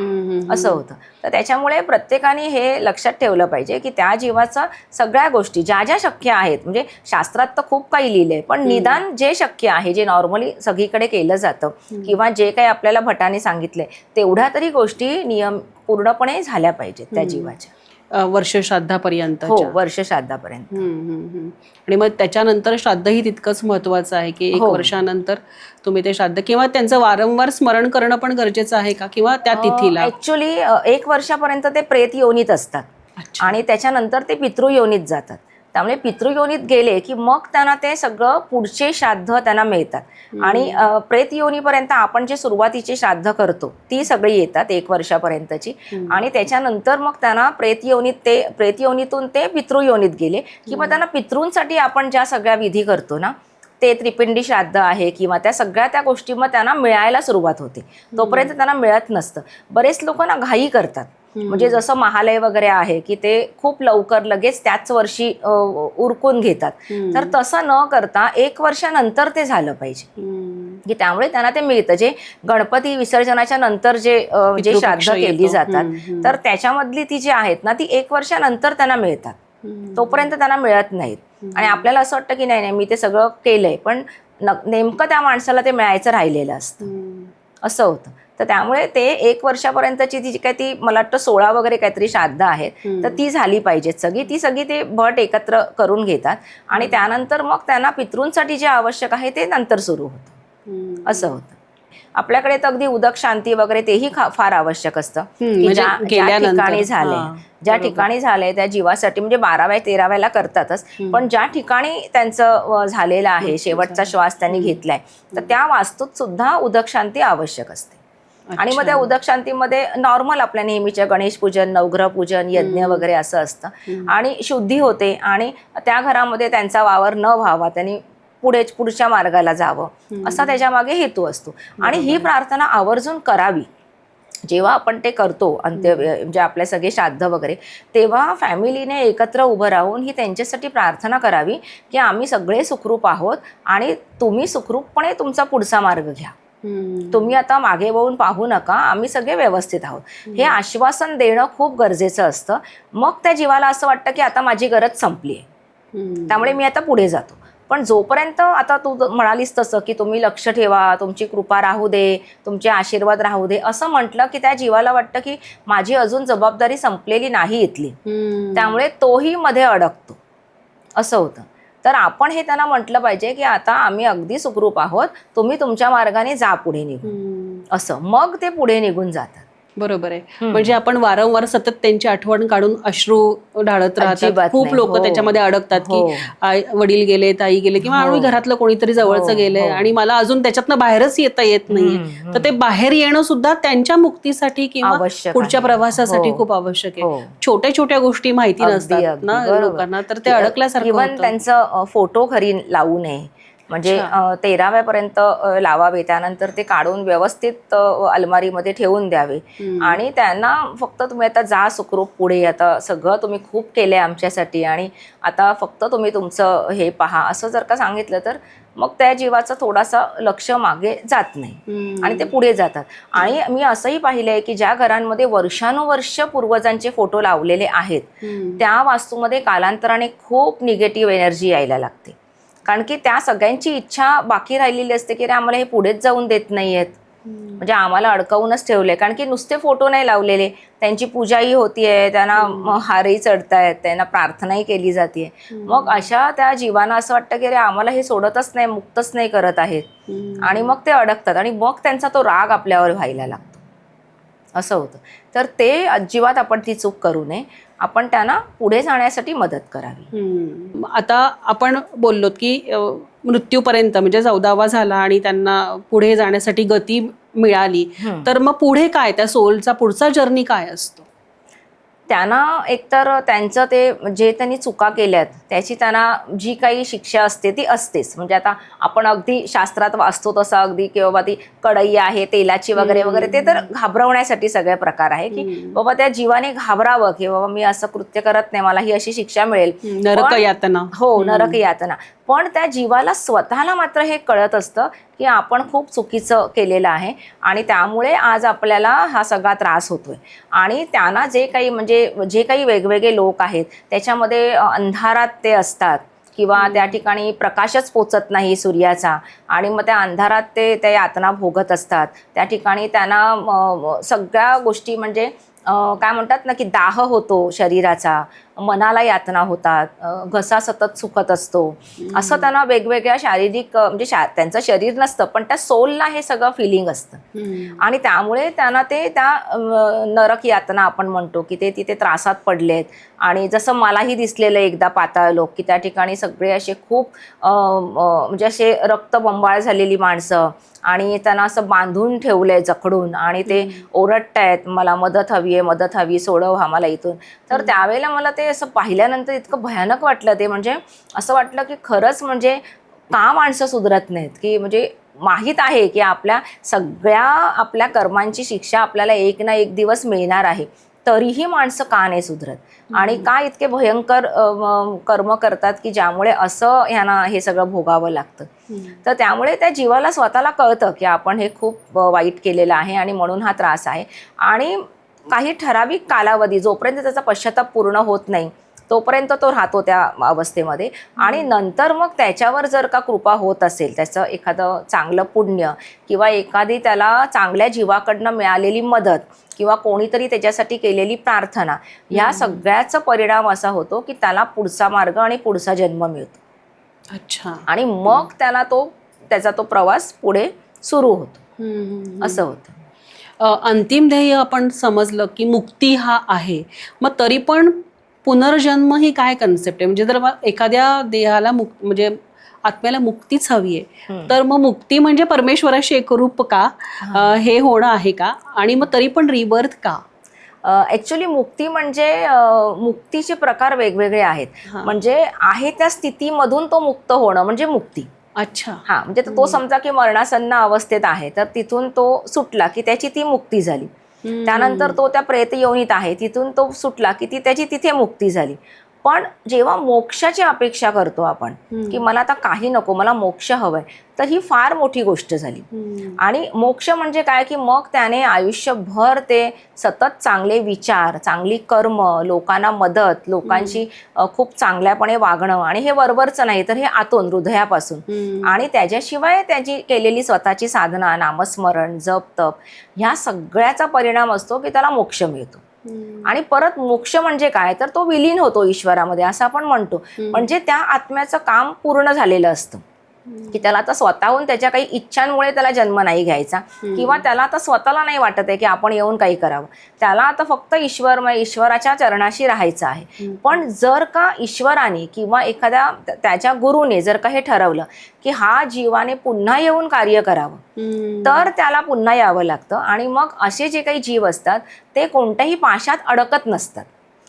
A: असं होतं. तर त्याच्यामुळे प्रत्येकाने हे लक्षात ठेवलं पाहिजे की त्या जीवाचा सगळ्या गोष्टी ज्या ज्या शक्य आहेत, म्हणजे शास्त्रात तर खूप काही लिहिलंय, पण निदान जे शक्य आहे, जे नॉर्मली सगळीकडे केलं जातं किंवा जे काही आपल्याला भटाने सांगितलंय तेवढ्या तरी गोष्टी नियम पूर्णपणे झाल्या पाहिजेत त्या जीवाच्या.
B: वर्ष श्राद्धापर्यंत.
A: हो, वर्ष श्राद्धापर्यंत.
B: आणि मग त्याच्यानंतर श्राद्धही तितकंच महत्वाचं आहे की 1 वर्षानंतर तुम्ही ते श्राद्ध किंवा त्यांचं वारंवार स्मरण करणं पण गरजेचं आहे का, किंवा त्या तिथीला?
A: ऍक्च्युली 1 वर्षापर्यंत ते प्रेत योनीत असतात आणि त्याच्यानंतर ते पितृयोनीत जातात. त्यामुळे पितृयोनीत गेले की मग त्यांना ते सगळं पुढचे श्राद्ध त्यांना मिळतात आणि प्रेत योनीपर्यंत आपण जे सुरुवातीचे श्राद्ध करतो ती सगळी येतात 1 वर्षापर्यंतची. आणि त्याच्यानंतर मग त्यांना प्रेत योनीतून ते पितृयोनीत गेले की मग त्यांना पितृंसाठी आपण ज्या सगळ्या विधी करतो ना ते त्रिपिंडी श्राद्ध आहे किंवा त्या सगळ्या त्या गोष्टी मग त्यांना मिळायला सुरुवात होते. तोपर्यंत त्यांना मिळत नसतं. बरेच लोक ना घाई करतात, म्हणजे जसं महालय वगैरे आहे की ते खूप लवकर लगेच त्याच वर्षी उरकून घेतात. तर तसं न करता 1 वर्षानंतर ते झालं पाहिजे की त्यामुळे त्यांना ते मिळतं. जे गणपती विसर्जनाच्या नंतर जे श्राद्ध केली जातात तर त्याच्यामधली ती जी आहेत ना ती 1 वर्षानंतर त्यांना मिळतात, तोपर्यंत त्यांना मिळत नाहीत. आणि आपल्याला असं वाटतं की नाही मी ते सगळं केलंय, पण नेमकं त्या माणसाला ते मिळायचं राहिलेलं असतं, असं होतं. तर त्यामुळे ते 1 वर्षापर्यंतची जी काय ती मला वाटतं 16 वगैरे काहीतरी श्राद्ध आहेत तर ती झाली पाहिजेत सगळी. ती सगळी ते भट एकत्र करून घेतात आणि त्यानंतर मग त्यांना पितृंसाठी जे आवश्यक आहे ते नंतर सुरू होतं, असं होतं. आपल्याकडे तर अगदी उदक शांती वगैरे तेही फार आवश्यक असतं की ज्या ठिकाणी झालंय, ज्या ठिकाणी झालंय त्या जीवासाठी, म्हणजे 12व्या 13व्याला करतातच, पण ज्या ठिकाणी त्यांचं झालेलं आहे, शेवटचा श्वास त्यांनी घेतलाय, तर त्या वास्तूत सुद्धा उदक शांती आवश्यक असते. आणि मग त्या उदक शांतीमध्ये नॉर्मल आपल्या नेहमीच्या गणेश पूजन, नवग्रह पूजन, यज्ञ वगैरे असं असतं आणि शुद्धी होते आणि त्या घरामध्ये त्यांचा वावर न व्हावा, त्यांनी पुढच्या मार्गाला जावं असा त्याच्या मागे हेतू असतो. आणि ही प्रार्थना आवर्जून करावी जेव्हा आपण ते करतो अंत्य, म्हणजे आपले सगळे श्राद्ध वगैरे, तेव्हा फॅमिलीने एकत्र उभं राहून ही त्यांच्यासाठी प्रार्थना करावी की आम्ही सगळे सुखरूप आहोत आणि तुम्ही सुखरूपपणे तुमचा पुढचा मार्ग घ्या, तुम्ही आता मागे वळून पाहू नका, आम्ही सगळे व्यवस्थित आहोत. हे आश्वासन देणं खूप गरजेचं असतं. मग त्या जीवाला असं वाटतं की आता माझी गरज संपली आहे, त्यामुळे मी आता पुढे जातो. पण जोपर्यंत आता तू म्हणालीस तसं की तुम्ही लक्ष ठेवा, तुमची कृपा राहू दे, तुमचे आशीर्वाद राहू दे, असं म्हटलं की त्या जीवाला वाटतं की माझी अजून जबाबदारी संपलेली नाही इथली, त्यामुळे तोही मध्ये अडकतो, असं होतं. तर आपण हे त्यांना म्हटलं पाहिजे की आता आम्ही अगदी सुखरूप आहोत, तुम्ही तुमच्या मार्गाने जा पुढे निघून, असं. मग ते पुढे निघून जातात.
B: बरोबर आहे. म्हणजे आपण वारंवार सतत त्यांची आठवण काढून अश्रू ढाळत राहतात. खूप लोक त्याच्यामध्ये अडकतात की वडील गेले, ताई गेले, किंवा आम्ही घरातलं कोणीतरी जवळचं गेलंय आणि मला अजून त्याच्यातनं बाहेरच येता येत नाहीये. तर ते बाहेर येणं सुद्धा त्यांच्या मुक्तीसाठी किंवा पुढच्या प्रवासासाठी खूप आवश्यक आहे. छोट्या छोट्या गोष्टी माहिती नसतात ना लोकांना, तर ते अडकल्यासारखं
A: इव्हन त्यांचं फोटो घरी लावू नये, म्हणजे 13व्यापर्यंत लावावे, त्यानंतर ते काढून व्यवस्थित अलमारीमध्ये ठेवून द्यावे. आणि त्यांना फक्त तुम्ही आता जा सुखरूप पुढे, आता सगळं तुम्ही खूप केलंय आमच्यासाठी आणि आता फक्त तुम्ही तुमचं हे पहा, असं जर का सांगितलं तर मग त्या जीवाचं थोडासा लक्ष मागे जात नाही आणि ते पुढे जातात. आणि मी असंही पाहिलंय की ज्या घरांमध्ये वर्षानुवर्ष पूर्वजांचे फोटो लावलेले आहेत, त्या वास्तूमध्ये कालांतराने खूप निगेटिव्ह एनर्जी यायला लागते. कारण की त्या सगळ्यांची इच्छा बाकी राहिलेली असते की रे आम्हाला हे पुढेच जाऊन देत नाहीयेत, म्हणजे आम्हाला अडकवूनच ठेवले. कारण की नुसते फोटो नाही लावलेले, त्यांची पूजाही होतीये, त्यांना हारही चढतायत, त्यांना प्रार्थनाही केली जाते. मग अशा त्या जीवांना असं वाटतं की रे आम्हाला हे सोडतच नाही, मुक्तच नाही करत आहेत, आणि मग ते अडकतात आणि मग त्यांचा तो राग आपल्यावर व्हायला लागतो, असं होतं. तर ते अजिबात आपण ती चूक करू नये, आपण त्यांना पुढे जाण्यासाठी मदत करावी.
B: आता आपण बोललो की मृत्यूपर्यंत म्हणजे 14वा झाला आणि त्यांना पुढे जाण्यासाठी गती मिळाली, तर मग पुढे काय, त्या सोलचा पुढचा जर्नी काय असतो?
A: त्यांना एकतर त्यांचं ते जे त्यांनी चुका केल्यात त्याची त्यांना जी काही शिक्षा असते ती असतेच. म्हणजे आता आपण अगदी शास्त्रात वाचतो तसं अगदी की बाबा ती कढई आहे तेलाची वगैरे वगैरे, ते तर घाबरवण्यासाठी सगळे प्रकार आहे की बाबा त्या जीवाने घाबरावं की बाबा मी असं कृत्य करत नाही, मला ही अशी शिक्षा मिळेल,
B: नरक यातना.
A: हो, नरक यातना. पण त्या जीवाला स्वतःला मात्र हे कळत असतं की आपण खूप चुकीचं केलेलं आहे आणि त्यामुळे आज आपल्याला हा सगळा त्रास होतोय. आणि त्यांना जे काही म्हणजे जे काही वेगवेगळे लोक आहेत त्याच्यामध्ये अंधारात ते असतात किंवा त्या ठिकाणी प्रकाशच पोचत नाही सूर्याचा, आणि मग त्या अंधारात ते त्या यातना भोगत असतात. त्या ठिकाणी त्यांना सगळ्या गोष्टी म्हणजे काय म्हणतात ना की दाह होतो शरीराचा, मनाला यातना होतात, घसा सतत सुकत असतो, असं त्यांना वेगवेगळ्या शारीरिक म्हणजे त्यांचं शरीर नसतं पण त्या सोलला हे सगळं फिलिंग असतं. आणि त्यामुळे त्यांना ते त्या नरक यातना आपण म्हणतो की ते तिथे त्रासात पडलेत. आणि जसं मलाही दिसलेलं एकदा पाताळ लोक की त्या ठिकाणी सगळे असे खूप म्हणजे असे रक्तबंबाळ झालेली माणसं, आणि त्यांना असं बांधून ठेवलंय जखडून आणि ते ओरडतायत मला मदत हवी आहे, मदत हवी, सोडव आम्हाला इथून. तर त्यावेळेला मला ते असं पाहिल्यानंतर इतकं भयानक वाटलं ते, म्हणजे असं वाटलं की खरंच म्हणजे का माणसं सुधरत नाहीत, की म्हणजे माहीत आहे की आपल्या सगळ्या आपल्या कर्मांची शिक्षा आपल्याला एक ना एक दिवस मिळणार आहे, तरीही माणसं का नाही सुधरत आणि का इतके भयंकर कर्म करतात की ज्यामुळे असं ह्यांना हे सगळं भोगावं लागतं. तर त्यामुळे त्या जीवाला स्वतःला कळतं की आपण हे खूप वाईट केलेलं आहे आणि म्हणून हा त्रास आहे. आणि काही ठराविक कालावधी जोपर्यंत त्याचा पश्चाताप पूर्ण होत नाही तोपर्यंत तो राहतो त्या अवस्थेमध्ये. आणि नंतर मग त्याच्यावर जर का कृपा होत असेल, त्याचं एखादं चांगलं पुण्य किंवा एखादी त्याला चांगल्या जीवाकडनं मिळालेली मदत किंवा कोणीतरी त्याच्यासाठी केलेली प्रार्थना, ह्या सगळ्याचा परिणाम असा होतो की त्याला पुढचा मार्ग आणि पुढचा जन्म मिळतो.
B: अच्छा.
A: आणि मग त्याला त्याचा तो प्रवास पुढे सुरू होतो, असं होतं.
B: अंतिम ध्येय आपण समजलं की मुक्ती हा आहे, मग तरी पण पुनर्जन्म ही काय कन्सेप्ट आहे? म्हणजे जर एखाद्या देहाला म्हणजे आत्म्याला मुक्तीच हवी आहे, तर मग मुक्ती म्हणजे परमेश्वराशी एकरूप का, हे होणं आहे का, आणि मग तरी पण रिबर्थ का?
A: ॲक्च्युली मुक्ती म्हणजे मुक्तीचे प्रकार वेगवेगळे आहेत. म्हणजे आहे त्या स्थितीमधून तो मुक्त होणं म्हणजे मुक्ती.
B: अच्छा.
A: हा, म्हणजे तो समजा की मरणासन्न अवस्थेत आहे तर तिथून तो सुटला की त्याची ती मुक्ती झाली. त्यानंतर तो त्या प्रेत योनीत आहे, तिथून तो सुटला की त्याची तिथे मुक्ती झाली. पण जेव्हा मोक्षाची अपेक्षा करतो आपण की मला आता काही नको, मला मोक्ष हवंय, तर ही फार मोठी गोष्ट झाली. आणि मोक्ष म्हणजे काय की मग त्याने आयुष्यभर ते सतत चांगले विचार, चांगली कर्म, लोकांना मदत, लोकांशी खूप चांगल्यापणे वागणं, आणि हे वरवरचं नाही तर हे आतून हृदयापासून, आणि त्याच्याशिवाय त्याची केलेली स्वतःची साधना, नामस्मरण, जप, तप, ह्या सगळ्याचा परिणाम असतो की त्याला मोक्ष मिळतो. आणि परत मोक्ष म्हणजे काय तर तो विलीन होतो ईश्वरामध्ये असं आपण म्हणतो. म्हणजे त्या आत्म्याचं काम पूर्ण झालेलं असतं की त्याला आता स्वतःहून त्याच्या काही इच्छांमुळे त्याला जन्म नाही घ्यायचा, किंवा त्याला आता स्वतःला नाही वाटत आहे की आपण येऊन काही करावं. त्याला आता फक्त ईश्वराच्या चरणाशी राहायचं आहे. पण जर का ईश्वराने किंवा एखाद्या त्याच्या गुरुने जर का हे ठरवलं की हा जीवाने पुन्हा येऊन कार्य करावं, तर त्याला पुन्हा यावं लागतं. आणि मग असे जे काही जीव असतात ते कोणत्याही पाशात अडकत नसतात.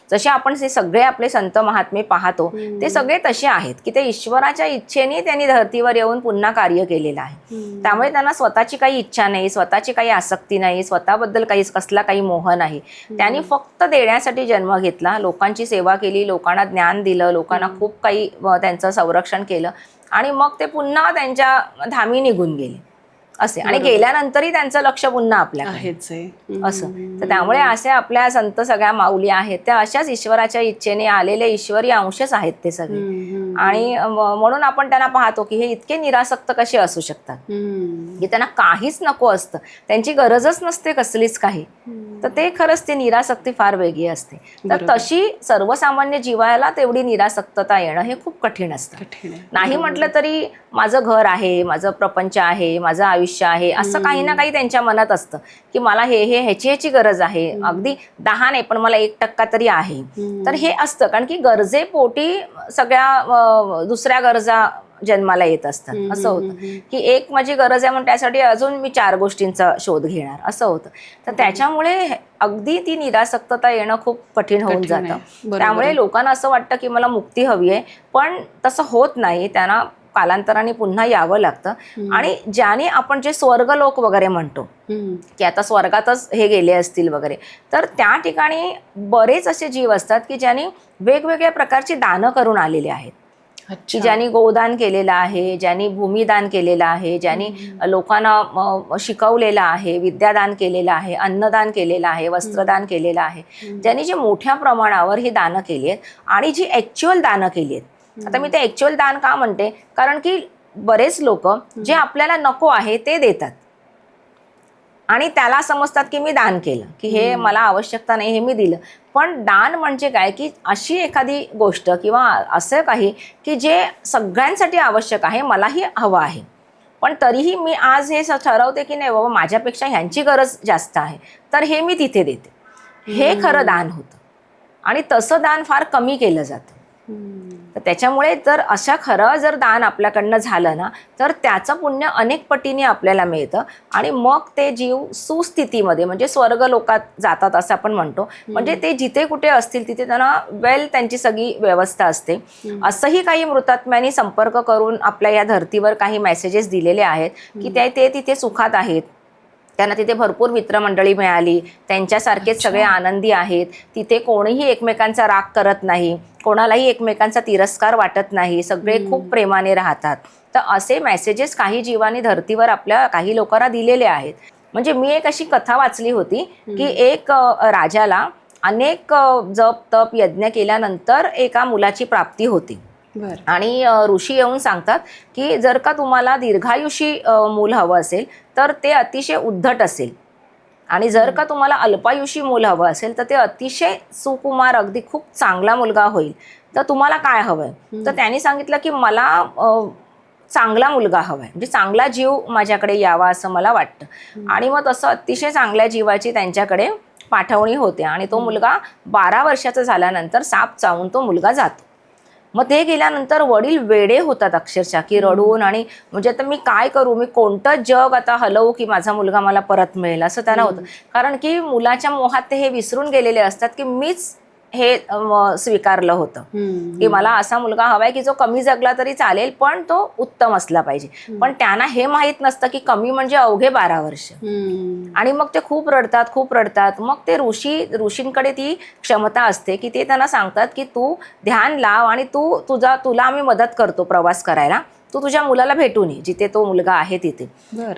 A: जसे आपण जे सगळे आपले संत महात्मे पाहतो ते सगळे तसे आहेत की ते ईश्वराच्या इच्छेने त्यांनी धर्तीवर येऊन पुन्हा कार्य केलेलं आहे. त्यामुळे त्यांना स्वतःची काही इच्छा नाही, स्वतःची काही आसक्ती नाही, स्वतःबद्दल कसला काही मोह नाही. त्यांनी फक्त देण्यासाठी जन्म घेतला, लोकांची सेवा केली, लोकांना ज्ञान दिलं, लोकांना खूप काही त्यांचं संरक्षण केलं, आणि मग ते पुन्हा त्यांच्या धामी निघून गेले असे. आणि गेल्यानंतरही त्यांचं लक्ष पुन्हा आपल्याकडेच आहे असं. तर त्यामुळे असे आपल्या संत सगळ्या माऊली आहेत त्या अशाच ईश्वराच्या इच्छेने आलेले ईश्वरी अंशच आहेत ते सगळे. आणि म्हणून आपण त्यांना पाहतो की हे इतके निरासक्त कसे असू शकतात की त्यांना काहीच नको असतं, त्यांची गरजच नसते कसलीच काही. तर ते खरंच ती निरासक्ती फार वेगळी असते. तर तशी सर्वसामान्य जीवाला तेवढी निरासक्तता येणं हे खूप कठीण असतं. नाही म्हटलं तरी माझं घर आहे, माझं प्रपंच आहे, माझं आयुष्य आहे, असं काही ना काही त्यांच्या मनात असतं की मला ह्याची गरज आहे. अगदी 10 नाही पण मला 1% तरी आहे. तर हे असतं, कारण की गरजेपोटी सगळ्या दुसऱ्या गरजा जन्माला येत असतात. असं होतं की एक माझी गरज आहे म्हणून त्यासाठी अजून मी 4 गोष्टींचा शोध घेणार असं होतं. तर त्याच्यामुळे अगदी ती निरासक्तता येणं खूप कठीण होऊन जातं. त्यामुळे लोकांना असं वाटतं की मला मुक्ती हवी आहे, पण तसं होत नाही. त्यांना कालांतराने पुन्हा यावं लागतं. आणि ज्याने आपण जे स्वर्गलोक वगैरे म्हणतो की आता स्वर्गातच हे गेले असतील वगैरे, तर त्या ठिकाणी बरेच असे जीव असतात की ज्यांनी वेगवेगळ्या प्रकारची दानं करून आलेले आहेत. की ज्यांनी गोदान केलेलं आहे, ज्यांनी भूमिदान केलेलं आहे, ज्यांनी लोकांना शिकवलेलं आहे, विद्यादान केलेलं आहे, अन्नदान केलेलं आहे, वस्त्रदान केलेलं आहे, ज्यांनी जे मोठ्या प्रमाणावर ही दानं केली आहेत आणि जी ॲक्च्युअल दानं केली आहेत. आता मी ते ॲक्च्युअल दान का म्हणते, कारण की बरेच लोक जे आपल्याला नको आहे ते देतात आणि त्याला समजतात की मी दान केलं, की हे मला आवश्यकता नाही, हे मी दिलं. पण दान म्हणजे काय की अशी एखादी गोष्ट किंवा असं काही की जे सगळ्यांसाठी आवश्यक आहे, मलाही हवं आहे, पण तरीही मी आज हे ठरवते की नाही बाबा माझ्यापेक्षा ह्यांची गरज जास्त आहे, तर हे मी तिथे देते. हे खरं दान होतं. आणि तसं दान फार कमी केलं जातं. तर त्याच्यामुळे जर जर दान आपल्याकडनं झालं ना, तर त्याचं पुण्य अनेक पटीने आपल्याला मिळतं. आणि मग ते जीव सुस्थितीमध्ये म्हणजे स्वर्ग लोकात जातात असं आपण म्हणतो. म्हणजे ते जिथे कुठे असतील तिथे त्यांना त्यांची सगळी व्यवस्था असते. असंही काही मृतात्म्यांनी संपर्क करून आपल्या या धर्तीवर काही मेसेजेस दिलेले आहेत की ते तिथे सुखात आहेत, त्यांना तिथे भरपूर मित्रमंडळी मिळाली, त्यांच्यासारखेच सगळे आनंदी आहेत, तिथे कोणीही एकमेकांचा राग करत नाही, कोणालाही एकमेकांचा तिरस्कार वाटत नाही, सगळे खूप प्रेमाने राहतात. तर असे मेसेजेस काही जीवांनी धर्तीवर आपल्या काही लोकांना दिलेले आहेत. म्हणजे मी एक अशी कथा वाचली होती की एक राजाला अनेक जप तप यज्ञ केल्यानंतर एका मुलाची प्राप्ती होती. आणि ऋषी येऊन सांगतात की जर का तुम्हाला दीर्घायुषी मूल हवं असेल तर ते अतिशय उद्धट असेल, आणि जर का तुम्हाला अल्पायुषी मूल हवं असेल तर ते अतिशय सुकुमार अगदी खूप चांगला मुलगा होईल. तर तुम्हाला काय हवंय? तर त्यांनी सांगितलं की मला चांगला मुलगा हवाय, म्हणजे चांगला जीव माझ्याकडे यावा असं मला वाटतं. आणि मग तसं अतिशय चांगल्या जीवाची त्यांच्याकडे पाठवणी होते. आणि तो मुलगा 12 वर्षाचा झाल्यानंतर साप चावून तो मुलगा जातो. मग ते गेल्यानंतर वडील वेडे होतात अक्षरशः की रडून, आणि म्हणजे आता मी काय करू, मी कोणतं जग आता हलवू की माझा मुलगा मला परत मिळेल असं त्यांना होतं. कारण की मुलाच्या मोहात ते हे विसरून गेलेले असतात की मीच हे स्वीकारलं होतं की मला असा मुलगा हवाय की जो कमी जगला तरी चालेल पण तो उत्तम असला पाहिजे. पण त्यांना हे माहीत नसतं की कमी म्हणजे अवघे 12 वर्ष. आणि मग ते खूप रडतात. मग ते ऋषींकडे ती क्षमता असते की ते त्यांना सांगतात की तू ध्यान लाव आणि तुला आम्ही मदत करतो प्रवास करायला, तू तुझ्या मुलाला भेटून ये जिथे तो मुलगा आहे तिथे.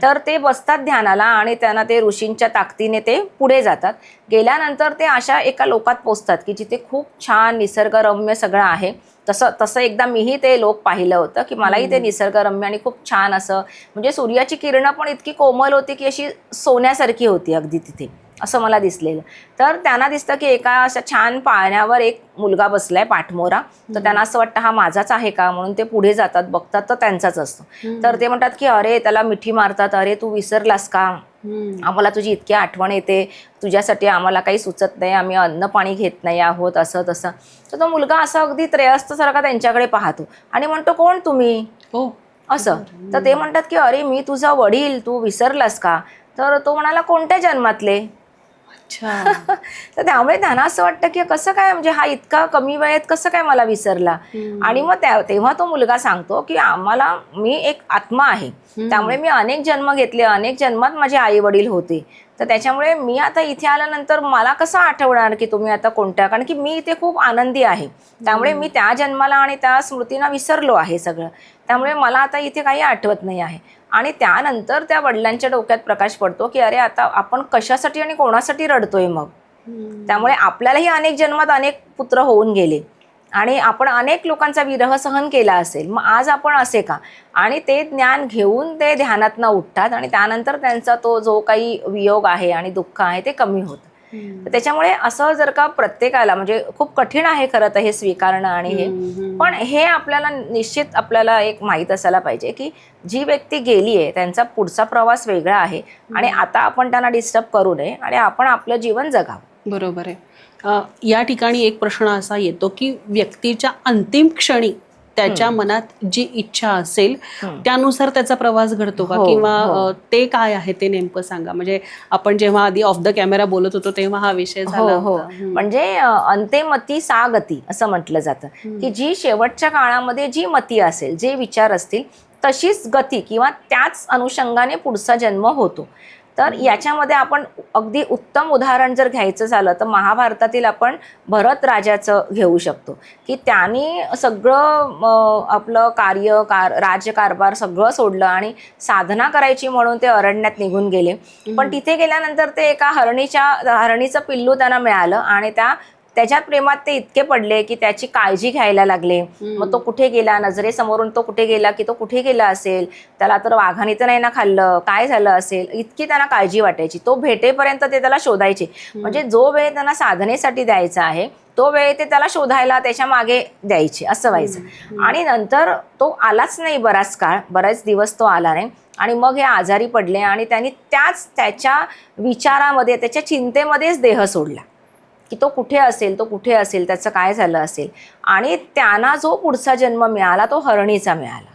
A: तर ते बसतात ध्यानाला आणि त्यांना ते ऋषींच्या ताकदीने ते पुढे जातात. गेल्यानंतर ते अशा एका लोकात पोचतात की जिथे खूप छान निसर्गरम्य सगळं आहे. तसं एकदा मीही ते लोक पाहिलं होतं की मलाही ते निसर्गरम्य आणि खूप छान असं, म्हणजे सूर्याची किरणं पण इतकी कोमल होती की अशी सोन्यासारखी होती अगदी तिथे, असं मला दिसलेलं. तर त्यांना दिसतं की एका अशा छान पाळण्यावर एक मुलगा बसलाय पाठमोरा. तर त्यांना असं वाटतं हा माझाच आहे का, म्हणून ते पुढे जातात, बघतात तर त्यांचाच असतो. तर ते म्हणतात की अरे, त्याला मिठी मारतात, अरे तू विसरलास का, आम्हाला तुझी इतकी आठवण येते, तुझ्यासाठी आम्हाला काही सुचत नाही, आम्ही अन्न पाणी घेत नाही आहोत, असं तसं. तर तो मुलगा असं अगदी त्रयस्थसारखा त्यांच्याकडे पाहतो आणि म्हणतो कोण तुम्ही असं. तर ते म्हणतात की अरे मी तुझा वडील, तू विसरलास का. तर तो म्हणाला कोणत्या जन्मातले. तर त्यामुळे त्यांना असं वाटतं की कसं काय, म्हणजे हा इतका कमी वेळेत कसं काय मला विसरला. आणि मग तेव्हा तो मुलगा सांगतो की मी एक आत्मा आहे, त्यामुळे मी अनेक जन्म घेतले, अनेक जन्मात माझे आई वडील होते. तर त्याच्यामुळे मी आता इथे आल्यानंतर मला कसं आठवणार की तुम्ही आता कोणत्या, कारण की मी इथे खूप आनंदी आहे, त्यामुळे मी त्या जन्माला आणि त्या स्मृतींना विसरलो आहे सगळं, त्यामुळे मला आता इथे काही आठवत नाही आहे. आणि त्यानंतर त्या वडिलांच्या डोक्यात प्रकाश पडतो की अरे आता आपण कशासाठी आणि कोणासाठी रडतोय मग. त्यामुळे आपल्यालाही अनेक जन्मात अनेक पुत्र होऊन गेले आणि आपण अनेक लोकांचा विरह सहन केला असेल, मग आज आपण असे का. आणि ते ज्ञान घेऊन ते ध्यानातनं उठतात आणि त्यानंतर त्यांचा तो जो काही वियोग आहे आणि दुःख आहे ते कमी होतं. त्याच्यामुळे असं जर का प्रत्येकाला, म्हणजे खूप कठीण आहे खरं तर हे स्वीकारणं आणि हे, पण हे आपल्याला निश्चित आपल्याला एक माहीत असायला पाहिजे की जी व्यक्ती गेली आहे त्यांचा पुढचा प्रवास वेगळा आहे आणि आता आपण त्यांना डिस्टर्ब करू नये आणि आपण आपलं जीवन जगावं.
B: बरोबर आहे. या ठिकाणी एक प्रश्न असा येतो की व्यक्तीच्या अंतिम क्षणी त्याच्या मनात जी इच्छा असेल त्यानुसार त्याचा प्रवास घडतो का, किंवा ते काय आहे ते नेमकं सांगा. म्हणजे आपण जेव्हा आधी ऑफ द कॅमेरा बोलत होतो तेव्हा हा विषय झाला होता.
A: म्हणजे अंते मती सा गती असं म्हटलं जातं की जी शेवटच्या काळामध्ये जी मती असेल, जे विचार असतील तशीच गती किंवा त्याच अनुषंगाने पुढचा जन्म होतो. तर याच्यामध्ये आपण अगदी उत्तम उदाहरण जर घ्यायचं झालं तर महाभारतातील आपण भरत राजाचं घेऊ शकतो की त्यांनी सगळं आपलं राज्यकारभार सगळं सोडलं आणि साधना करायची म्हणून ते अरण्यात निघून गेले. पण तिथे गेल्यानंतर ते एका हरणीचं पिल्लू त्यांना मिळालं आणि त्याच्या प्रेमात ते इतके पडले की त्याची काळजी घ्यायला लागले. मग तो कुठे गेला, नजरेसमोरून तो कुठे गेला की तो कुठे गेला असेल, त्याला तर वाघाने तर नाही ना खाल्लं, काय झालं असेल, इतकी त्यांना काळजी वाटायची. तो भेटेपर्यंत ते त्याला शोधायचे. म्हणजे जो वेळ त्यांना साधनेसाठी द्यायचा आहे तो वेळ ते त्याला शोधायला त्याच्या मागे द्यायचे, असं व्हायचं. आणि नंतर तो आलाच नाही बरेच दिवस तो आला नाही आणि मग हे आजारी पडले आणि त्यांनी त्याच्या विचारामध्ये, त्याच्या चिंतेमध्येच देह सोडला की तो कुठे असेल, त्याचं काय झालं असेल. आणि त्यांना जो पुढचा जन्म मिळाला तो हरणीचा मिळाला.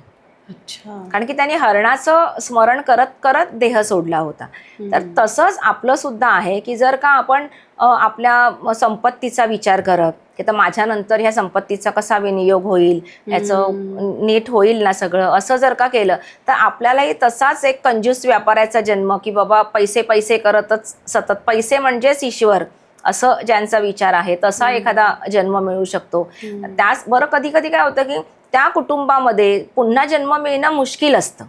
A: कारण की त्यांनी हरणाचं स्मरण करत करत देह सोडला होता. तर तसंच आपलं सुद्धा आहे की जर का आपण आपल्या संपत्तीचा विचार करत की तर माझ्यानंतर ह्या संपत्तीचा कसा विनियोग होईल, याचं नीट होईल ना सगळं, असं जर का केलं तर आपल्यालाही तसाच एक कंजूस व्यापाऱ्याचा जन्म की बाबा पैसे करतच सतत, पैसे म्हणजेच ईश्वर असं ज्यांचा विचार आहे तसा एखादा जन्म मिळू शकतो. त्याच बरं कधी कधी काय होतं की त्या कुटुंबामध्ये पुन्हा जन्म मिळणं मुश्किल असतं.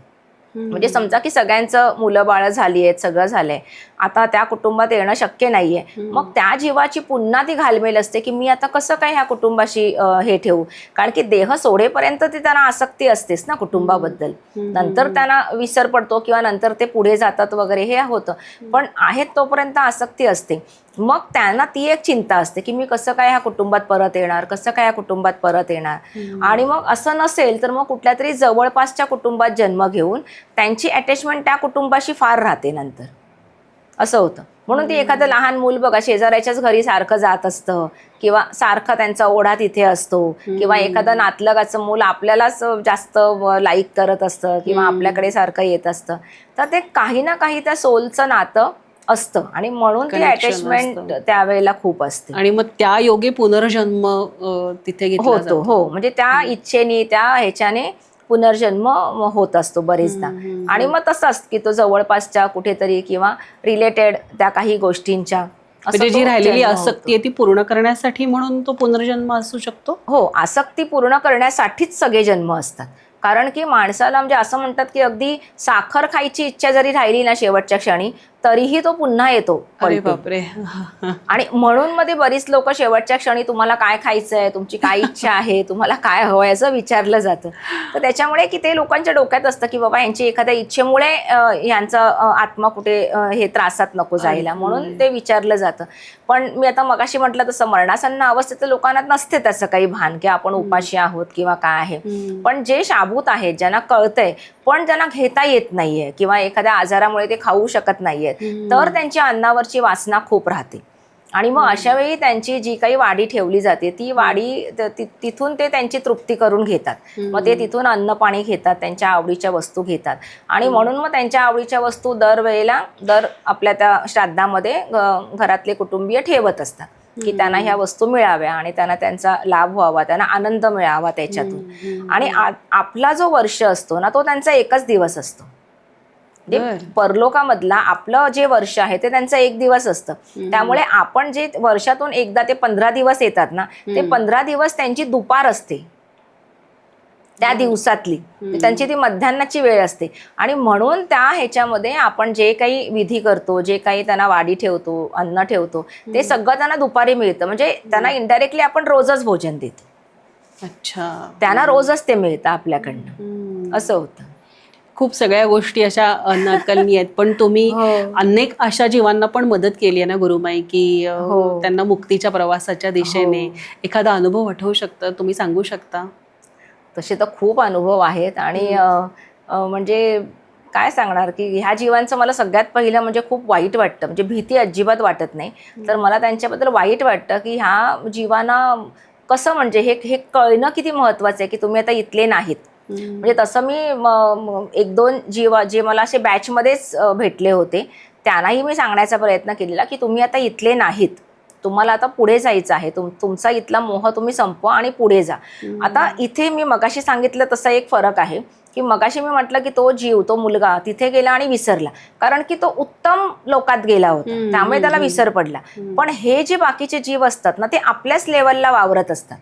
A: म्हणजे समजा की सगळ्यांचं मुलं बाळ झाली आहेत, सगळं झालंय, आता त्या कुटुंबात येणं शक्य नाहीये. मग त्या जीवाची पुन्हा ती घालमेल असते की मी आता कसं काय ह्या कुटुंबाशी हे ठेवू. कारण की देह सोडेपर्यंत ते त्यांना आसक्ती असतेच ना कुटुंबाबद्दल. नंतर त्यांना विसर पडतो किंवा नंतर ते पुढे जातात वगैरे हे होतं, पण आहेत तोपर्यंत आसक्ती असते. मग त्यांना ती एक चिंता असते की मी कसं काय ह्या कुटुंबात परत येणार. आणि मग असं नसेल तर मग कुठल्या तरी जवळपासच्या कुटुंबात जन्म घेऊन त्यांची अटॅचमेंट त्या कुटुंबाशी फार राहते नंतर, असं होतं. म्हणून ती एखादं लहान मूल बघा शेजाऱ्याच्याच घरी सारखं जात असतं किंवा सारखा त्यांचा ओढा तिथे असतो, किंवा एखादं नातलगाचं मूल आपल्यालाच जास्त लाईक करत असतं किंवा आपल्याकडे सारखं येत असतं. तर ते काही ना काही त्या सोलचं नातं असतं आणि म्हणून ती
B: Connection
A: अटॅचमेंट
B: असतं.
A: त्यावेळेला खूप असते.
B: आणि मग त्या योगे पुनर्जन्म तिथे घेतला
A: होतो
B: जातो.
A: हो, म्हणजे त्या इच्छेने त्या ह्याच्याने पुनर्जन्म होत असतो बरेचदा. आणि मग तसं असतं की तो जवळपासच्या कुठेतरी किंवा रिलेटेड त्या काही गोष्टींच्या असं
B: म्हणजे जी
A: तो
B: राहिलेली
A: जन्म
B: आसक्ती
A: होतो.
B: आहे ती पूर्ण करण्यासाठी म्हणून तो पुनर्जन्म असू शकतो.
A: हो, आसक्ती पूर्ण करण्यासाठीच सगळे जन्म असतात. कारण की माणसाला म्हणजे असं म्हणतात की अगदी साखर खायची इच्छा जरी राहिली ना शेवटच्या क्षणी, तरीही तो पुन्हा येतो
B: अरे
A: पलटून.
B: बापरे.
A: आणि म्हणून मध्ये बरीच लोक शेवटच्या क्षणी तुम्हाला काय खायचंय, तुमची काय इच्छा आहे, तुम्हाला काय हवंय असं विचारलं जातं. तर त्याच्यामुळे की ते लोकांच्या डोक्यात असतं की बाबा यांची एखाद्या इच्छेमुळे यांचा आत्मा कुठे हे त्रासात नको जायला, म्हणून ते विचारलं जातं. पण मी आता मगाशी म्हटलं तसं मरणासन्न अवस्थेत लोकांना नसते त्याचं काही भान की आपण उपाशी आहोत किंवा काय आहे. पण जे शाबूत आहेत, ज्यांना कळतंय पण ज्यांना घेता येत नाहीये किंवा एखाद्या आजारामुळे ते खाऊ शकत नाहीयेत, तर त्यांची अन्नावरची वासना खूप राहते. आणि मग अशा वेळी त्यांची जी काही वाडी ठेवली जाते ती वाडी तिथून ते त्यांची तृप्ती करून घेतात. मग ते तिथून अन्न पाणी घेतात, त्यांच्या आवडीच्या वस्तू घेतात. आणि म्हणून मग त्यांच्या आवडीच्या वस्तू दरवेळेला आपल्या त्या श्राद्धामध्ये घरातले कुटुंबीय ठेवत असतात की त्यांना ह्या वस्तू मिळाव्या आणि त्यांना त्यांचा लाभ व्हावा, त्यांना आनंद मिळावा त्याच्यातून. आणि आपला जो वर्ष असतो ना तो त्यांचा एकच दिवस असतो. परलोकामधला आपलं जे वर्ष आहे ते त्यांचं एक दिवस असतं. त्यामुळे आपण जे वर्षातून एकदा ते 15 दिवस येतात ना, ते 15 दिवस त्यांची दुपार असते त्या दिवसातली, त्यांची ती मध्यान्नाची वेळ असते. आणि म्हणून त्या ह्याच्यामध्ये आपण जे काही विधी करतो, जे काही त्यांना वाडी ठेवतो, अन्न ठेवतो, ते सगळं त्यांना दुपारी मिळतं. म्हणजे त्यांना इनडायरेक्टली आपण रोजच भोजन देतो.
B: अच्छा,
A: त्यांना रोजच ते मिळतं आपल्याकडनं, असं होतं.
B: खूप सगळ्या गोष्टी अशा अनकलनी आहेत. पण तुम्ही अनेक अशा जीवांना पण मदत केली आहे ना गुरुमाई, की त्यांना मुक्तीच्या प्रवासाच्या दिशेने एखादा अनुभव आठवू शकता, तुम्ही सांगू शकता?
A: तसे तर खूप अनुभव आहेत. आणि म्हणजे काय सांगणार की ह्या जीवांचं मला सगळ्यात पहिलं म्हणजे खूप वाईट वाटतं. म्हणजे भीती अजिबात वाटत नाही, तर मला त्यांच्याबद्दल वाईट वाटतं की ह्या जीवांना कसं म्हणजे हे कळणं किती महत्वाचं आहे की तुम्ही आता इथले नाहीत. म्हणजे तसं मी 1-2 जे मला असे बॅचमध्येच भेटले होते त्यांनाही मी सांगण्याचा प्रयत्न केलेला की तुम्ही आता इथले नाहीत, तुम्हाला आता पुढे जायचं आहे. तुमचा इथला मोह तुम्ही संपवा आणि पुढे जा. आता इथे मी मगाशी सांगितलं तसा एक फरक आहे की मगाशी मी म्हटलं की तो जीव, तो मुलगा तिथे गेला आणि विसरला, कारण की तो उत्तम लोकात गेला होता, त्यामुळे त्याला विसर पडला. पण हे जे बाकीचे जीव असतात ना ते आपल्याच लेवलला वावरत असतात.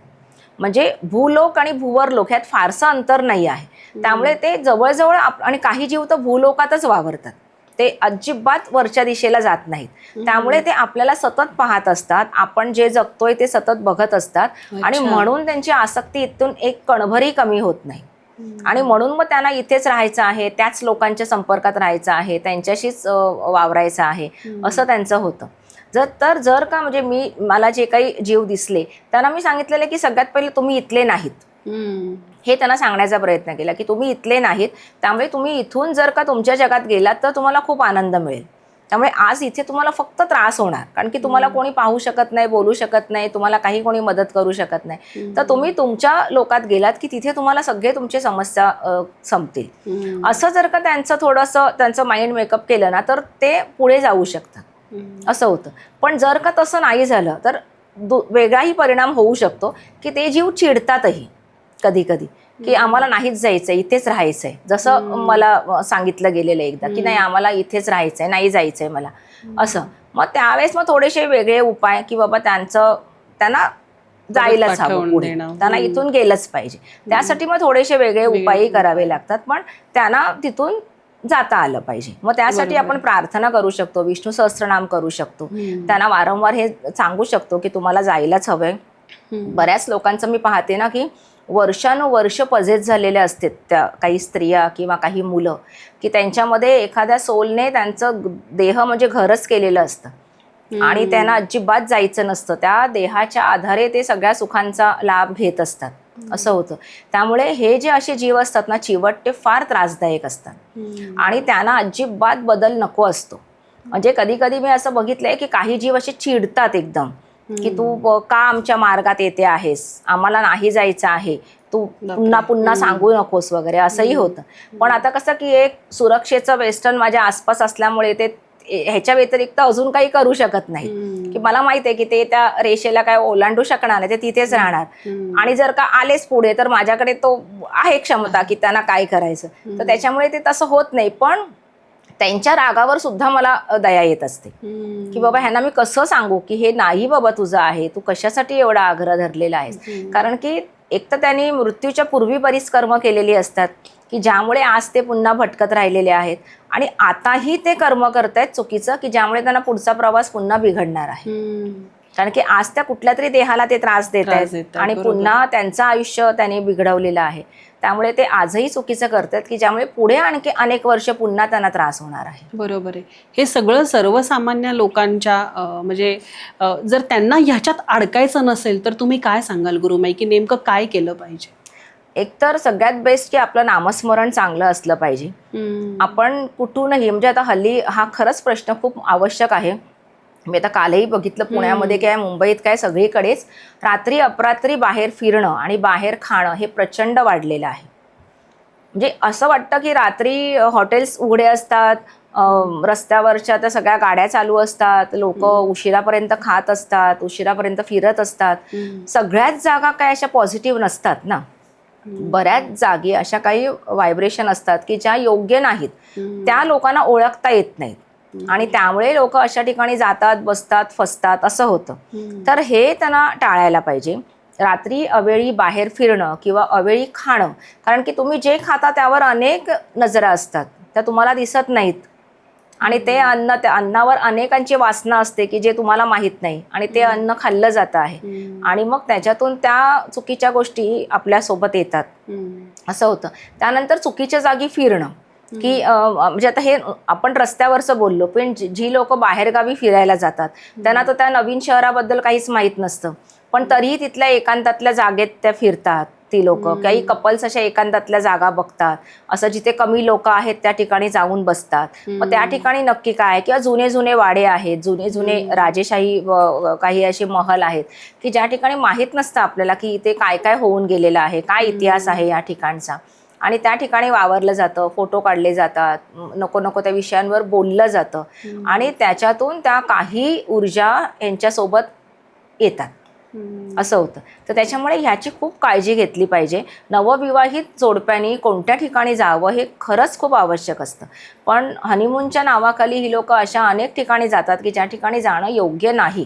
A: म्हणजे भूलोक आणि भूवरलोक ह्यात फारसं अंतर नाही आहे. त्यामुळे ते जवळजवळ आणि काही जीव तर भूलोकातच वावरतात, ते अजिबात वरच्या दिशेला जात नाहीत. त्यामुळे ते आपल्याला सतत पाहत असतात, आपण जे जगतोय ते सतत बघत असतात. आणि म्हणून त्यांची आसक्ती इथून एक कणभरही कमी होत नाही. आणि म्हणून मग त्यांना इथेच राहायचं आहे, त्याच लोकांच्या संपर्कात राहायचं आहे, त्यांच्याशीच वावरायचं आहे, असं त्यांचं होतं. जर का म्हणजे मला जे काही जीव दिसले त्यांना मी सांगितलेलं की सगळ्यात पहिले तुम्ही इथले नाहीत, हे त्यांना सांगण्याचा प्रयत्न केला की तुम्ही इथले नाहीत. त्यामुळे तुम्ही इथून जर का तुमच्या जगात गेलात तर तुम्हाला खूप आनंद मिळेल. त्यामुळे आज इथे तुम्हाला फक्त त्रास होणार, कारण की तुम्हाला कोणी पाहू शकत नाही, बोलू शकत नाही, तुम्हाला काही कोणी मदत करू शकत नाही. तर तुम्ही तुमच्या लोकात गेलात की तिथे तुम्हाला सगळे तुमचे समस्या संपतील. असं जर का त्यांचं माइंड मेकअप केलं ना तर ते पुढे जाऊ शकतात, असं होतं. पण जर का तसं नाही झालं तर वेगळाही परिणाम होऊ शकतो की ते जीव चिडतातही कधी कधी की आम्हाला नाहीच जायचंय, इथेच राहायचंय. जसं मला सांगितलं गेलेलं एकदा की नाही आम्हाला इथेच राहायचंय, नाही जायचंय मला, असं. मग त्यावेळेस मग थोडेसे वेगळे उपाय की बाबा त्यांना जायलाच हवं पुढे, त्यांना इथून गेलंच पाहिजे. त्यासाठी मग थोडेसे वेगळे उपायही करावे लागतात, पण त्यांना तिथून जाता आलं पाहिजे. मग त्यासाठी आपण प्रार्थना करू शकतो, विष्णू सहस्त्रनाम करू शकतो, त्यांना वारंवार हे सांगू शकतो की तुम्हाला जायलाच हवंय. बऱ्याच लोकांचं मी पाहते ना की वर्षानुवर्ष पजेत झालेले असतात त्या काही स्त्रिया किंवा काही मुलं, की त्यांच्यामध्ये एखाद्या सोलने त्यांचं देह म्हणजे घरच केलेलं असतं आणि त्यांना अजिबात जायचं नसतं. त्या देहाच्या आधारे ते सगळ्या सुखांचा लाभ घेत असतात, असं होतं. त्यामुळे हे जे असे जीव असतात ना चिवट, ते फार त्रासदायक असतात आणि त्यांना अजिबात बदल नको असतो. म्हणजे कधी कधी मी असं बघितलंय की काही जीव असे चिडतात एकदम की तू का आमच्या मार्गात येते आहेस, आम्हाला नाही जायचं आहे, तू पुन्हा पुन्हा सांगू नकोस वगैरे, असंही होतं. पण आता कसं की एक सुरक्षेचं वेस्टर्न माझ्या आसपास असल्यामुळे ते ह्याच्या व्यतिरिक्त अजून काही करू शकत नाही, की मला माहित आहे की ते त्या रेषेला काय ओलांडू शकणार नाही, ते तिथेच राहणार. आणि जर का आलेच पुढे तर माझ्याकडे तो आहे क्षमता की त्यांना काय करायचं. तर त्याच्यामुळे ते तसं होत नाही. पण त्यांच्या रागावर सुद्धा मला दया येत असते की बाबा ह्यांना मी कसं सांगू की हे नाही बाबा तुझं आहे, तू कशासाठी एवढा आग्रह धरलेला आहेस. कारण की एक तर त्यांनी मृत्यूच्या पूर्वी बरीच कर्म केलेली असतात की ज्यामुळे आज ते पुन्हा भटकत राहिलेले आहेत, आणि आताही ते कर्म करतायत चुकीचं की ज्यामुळे त्यांना पुढचा प्रवास पुन्हा बिघडणार आहे. कारण की आज त्या कुठल्या तरी देहाला ते त्रास देत आहेत आणि पुन्हा त्यांचं आयुष्य त्यांनी बिघडवलेलं आहे. त्यामुळे ते आजही चुकीचं करतात की ज्यामुळे पुढे आणखी अनेक वर्ष पुन्हा त्यांना त्रास होणार आहे.
B: बरोबर आहे. हे सगळं सर्वसामान्य लोकांच्या म्हणजे जर त्यांना ह्याच्यात अडकायचं नसेल तर तुम्ही काय सांगाल गुरुमाई, की नेमकं काय केलं पाहिजे?
A: एकतर सगळ्यात बेस्ट की आपलं नामस्मरण चांगलं असलं पाहिजे. आपण कुठूनही, म्हणजे आता हल्ली हा खरंच प्रश्न खूप आवश्यक आहे. मी आता कालही बघितलं, पुण्यामध्ये काय मुंबईत काय सगळीकडेच रात्री अपरात्री बाहेर फिरणं आणि बाहेर खाणं हे प्रचंड वाढलेलं आहे. म्हणजे असं वाटतं की रात्री हॉटेल्स उघडे असतात, रस्त्यावरच्या त्या सगळ्या गाड्या चालू असतात, लोक उशिरापर्यंत खात असतात, उशिरापर्यंत फिरत असतात. सगळ्याच जागा काय अशा पॉझिटिव्ह नसतात ना. बऱ्याच जागी अशा काही व्हायब्रेशन असतात की ज्या योग्य नाहीत, त्या लोकांना ओळखता येत नाहीत आणि त्यामुळे लोक अशा ठिकाणी जातात, बसतात, फसतात, असं होतं. तर हे त्यांना टाळायला पाहिजे. रात्री अवेळी बाहेर फिरणं किंवा अवेळी खाणं, कारण की तुम्ही जे खाता त्यावर अनेक नजरा असतात, त्या तुम्हाला दिसत नाहीत आणि ते अन्न, त्या अन्नावर अनेकांची वासना असते की जे तुम्हाला माहीत नाही आणि ते अन्न खाल्लं जातं आहे आणि मग त्याच्यातून त्या चुकीच्या गोष्टी आपल्यासोबत येतात, असं होतं. त्यानंतर चुकीच्या जागी फिरणं की म्हणजे आता हे आपण रस्त्यावरचं बोललो, पण जी लोक बाहेरगावी फिरायला जातात त्यांना तर त्या नवीन शहराबद्दल काहीच माहीत नसतं, पण तरीही तिथल्या एकांतातल्या जागेत त्या फिरतात. ती लोक काही कपल्स अशा एकांतातल्या जागा बघतात, असं जिथे कमी लोक आहेत त्या ठिकाणी जाऊन बसतात. मग त्या ठिकाणी नक्की काय, किंवा जुने जुने वाडे आहेत, जुने जुने राजेशाही काही असे महल आहेत की ज्या ठिकाणी माहीत नसतं आपल्याला की इथे काय काय होऊन गेलेलं आहे, काय इतिहास आहे या ठिकाणचा, आणि त्या ठिकाणी वावरलं जातं, फोटो काढले जातात, नको नको त्या विषयांवर बोललं जातं आणि त्याच्यातून त्या काही ऊर्जा यांच्यासोबत येतात, असं होतं. तर त्याच्यामुळे ह्याची खूप काळजी घेतली पाहिजे. नवविवाहित जोडप्यांनी कोणत्या ठिकाणी जावं हे खरंच खूप आवश्यक असतं. पण हनीमूनच्या नावाखाली ही लोक अशा अनेक ठिकाणी जातात की ज्या ठिकाणी जाणं योग्य नाही,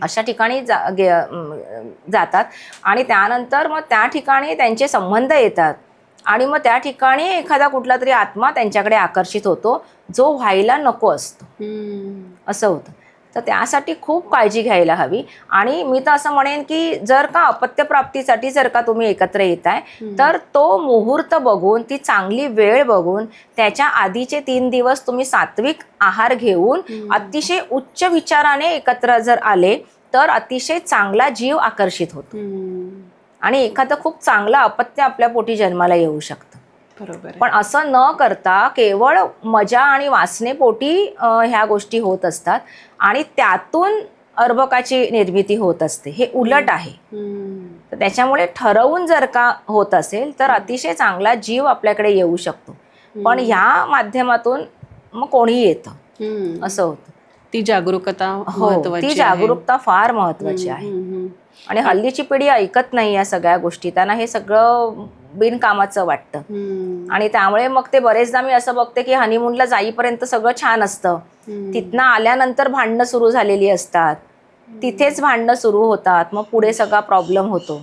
A: अशा ठिकाणी जातात आणि त्यानंतर मग त्या ठिकाणी त्यांचे संबंध येतात आणि मग त्या ठिकाणी एखादा कुठला तरी आत्मा त्यांच्याकडे आकर्षित होतो जो व्हायला नको असतो, असं होतं. तर त्यासाठी खूप काळजी घ्यायला हवी. आणि मी तर असं म्हणेन की जर का अपत्यप्राप्तीसाठी जर का तुम्ही एकत्र येताय तर तो मुहूर्त बघून, ती चांगली वेळ बघून, त्याच्या आधीचे 3 दिवस तुम्ही सात्विक आहार घेऊन अतिशय उच्च विचाराने एकत्र जर आले तर अतिशय चांगला जीव आकर्षित होतो आणि एखादं खूप चांगलं अपत्य आपल्या पोटी जन्माला येऊ शकतं.
B: बरोबर.
A: पण असं न करता केवळ मजा आणि वासनेपोटी ह्या गोष्टी होत असतात आणि त्यातून अर्भकाची निर्मिती होत असते, हे उलट आहे. तर त्याच्यामुळे ठरवून जर का होत असेल तर अतिशय चांगला जीव आपल्याकडे येऊ शकतो. पण ह्या माध्यमातून मग कोणीही येतं, असं होतं.
B: ती जागरूकता महत्त्वाची आहे.
A: ती जागरूकता फार महत्त्वाची आहे. आणि हल्लीची पिढी ऐकत नाही या सगळ्या गोष्टी, त्यांना हे सगळं बिनकामाचं वाटतं आणि त्यामुळे मग ते बरेचदा मी असं बघते की हनीमूनला जाईपर्यंत सगळं छान असतं, तिथनं आल्यानंतर भांडणं सुरू झालेली असतात, तिथेच भांडणं सुरू होतात, मग पुढे सगळा प्रॉब्लेम होतो.